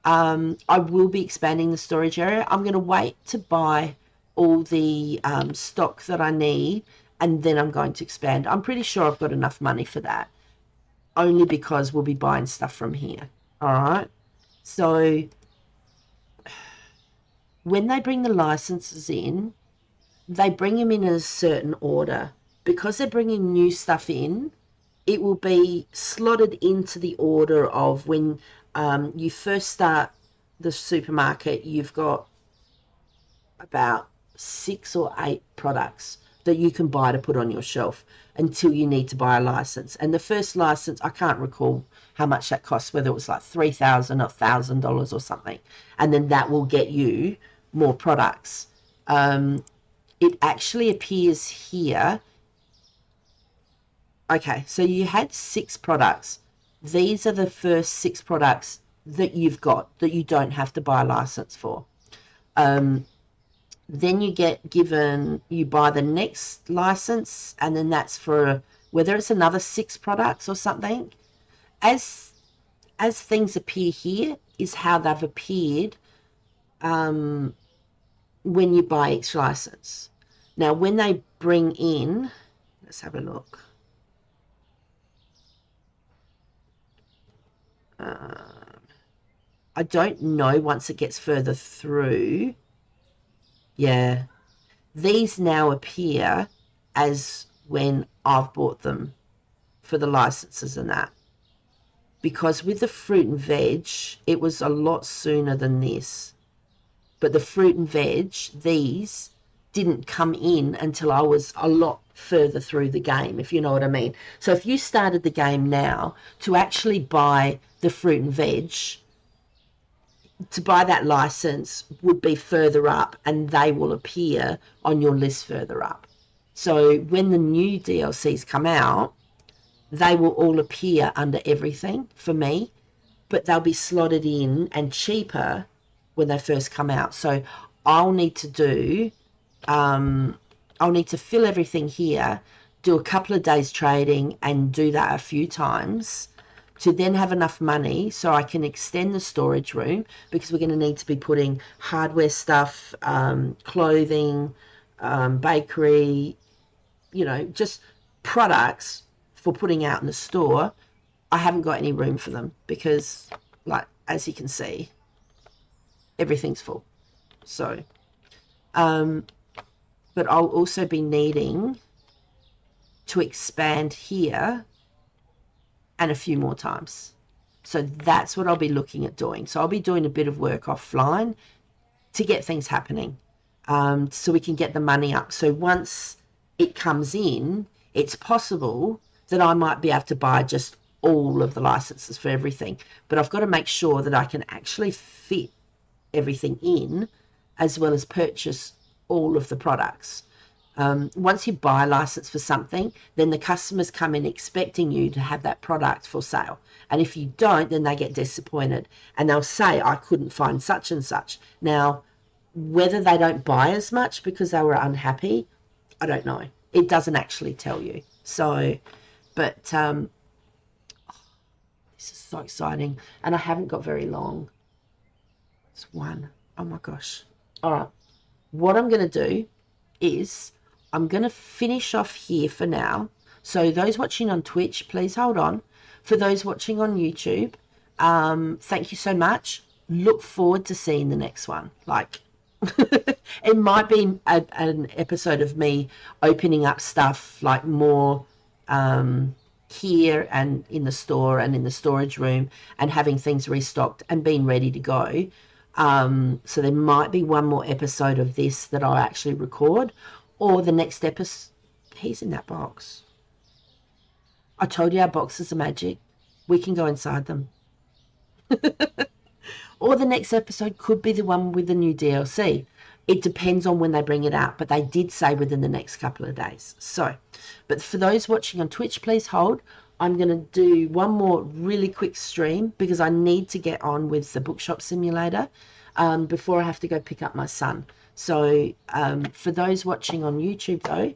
I will be expanding the storage area. I'm going to wait to buy all the stock that I need, and then I'm going to expand. I'm pretty sure I've got enough money for that, only because we'll be buying stuff from here. All right. So when they bring the licenses in, they bring them in a certain order. Because they're bringing new stuff in, it will be slotted into the order of when you first start the supermarket, you've got about 6 or 8 products that you can buy to put on your shelf until you need to buy a license. And the first license, I can't recall how much that costs, whether it was like $3,000 or $1,000 or something. And then that will get you more products. It actually appears here. Okay, so you had 6 products. These are the first 6 products that you've got that you don't have to buy a license for. Then you get given, you buy the next license, and then that's for whether it's another 6 products or something. As things appear here is how they've appeared when you buy each license. Now, when they bring in, let's have a look. I don't know once it gets further through. Yeah, these now appear as when I've bought them for the licenses and that. Because with the fruit and veg, it was a lot sooner than this. But the fruit and veg, these didn't come in until I was a lot further through the game, if you know what I mean. So if you started the game now, to actually buy the fruit and veg, to buy that license would be further up, and they will appear on your list further up. So when the new DLCs come out, they will all appear under everything for me, but they'll be slotted in and cheaper when they first come out. So I'll need to do, I'll need to fill everything here, do a couple of days trading and do that a few times to then have enough money so I can extend the storage room, because we're going to need to be putting hardware stuff, clothing, bakery, you know, just products for putting out in the store. I haven't got any room for them because, like, as you can see, everything's full. So, but I'll also be needing to expand here and a few more times. So that's what I'll be looking at doing. So I'll be doing a bit of work offline to get things happening, so we can get the money up. So once it comes in, it's possible that I might be able to buy just all of the licenses for everything, but I've got to make sure that I can actually fit everything in, as well as purchase all of the products. Once you buy a license for something, then the customers come in expecting you to have that product for sale. And if you don't, then they get disappointed and they'll say, I couldn't find such and such. Now, whether they don't buy as much because they were unhappy, I don't know. It doesn't actually tell you. So, but this is so exciting. And I haven't got very long. It's one. Oh my gosh. All right. What I'm going to do is I'm going to finish off here for now. So those watching on Twitch, please hold on. For those watching on YouTube, thank you so much. Look forward to seeing the next one. Like, it might be an episode of me opening up stuff like more here and in the store and in the storage room, and having things restocked and being ready to go. So there might be one more episode of this that I'll actually record, or the next episode. He's in that box. I told you our boxes are magic. We can go inside them. Or the next episode could be the one with the new DLC. It depends on when they bring it out, but they did say within the next couple of days. So, but for those watching on Twitch, please hold. I'm going to do one more really quick stream because I need to get on with the Bookshop Simulator before I have to go pick up my son. So for those watching on YouTube, though,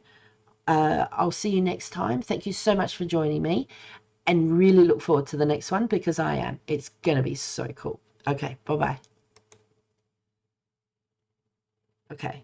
I'll see you next time. Thank you so much for joining me, and really look forward to the next one because I am. It's going to be so cool. Okay, bye-bye. Okay.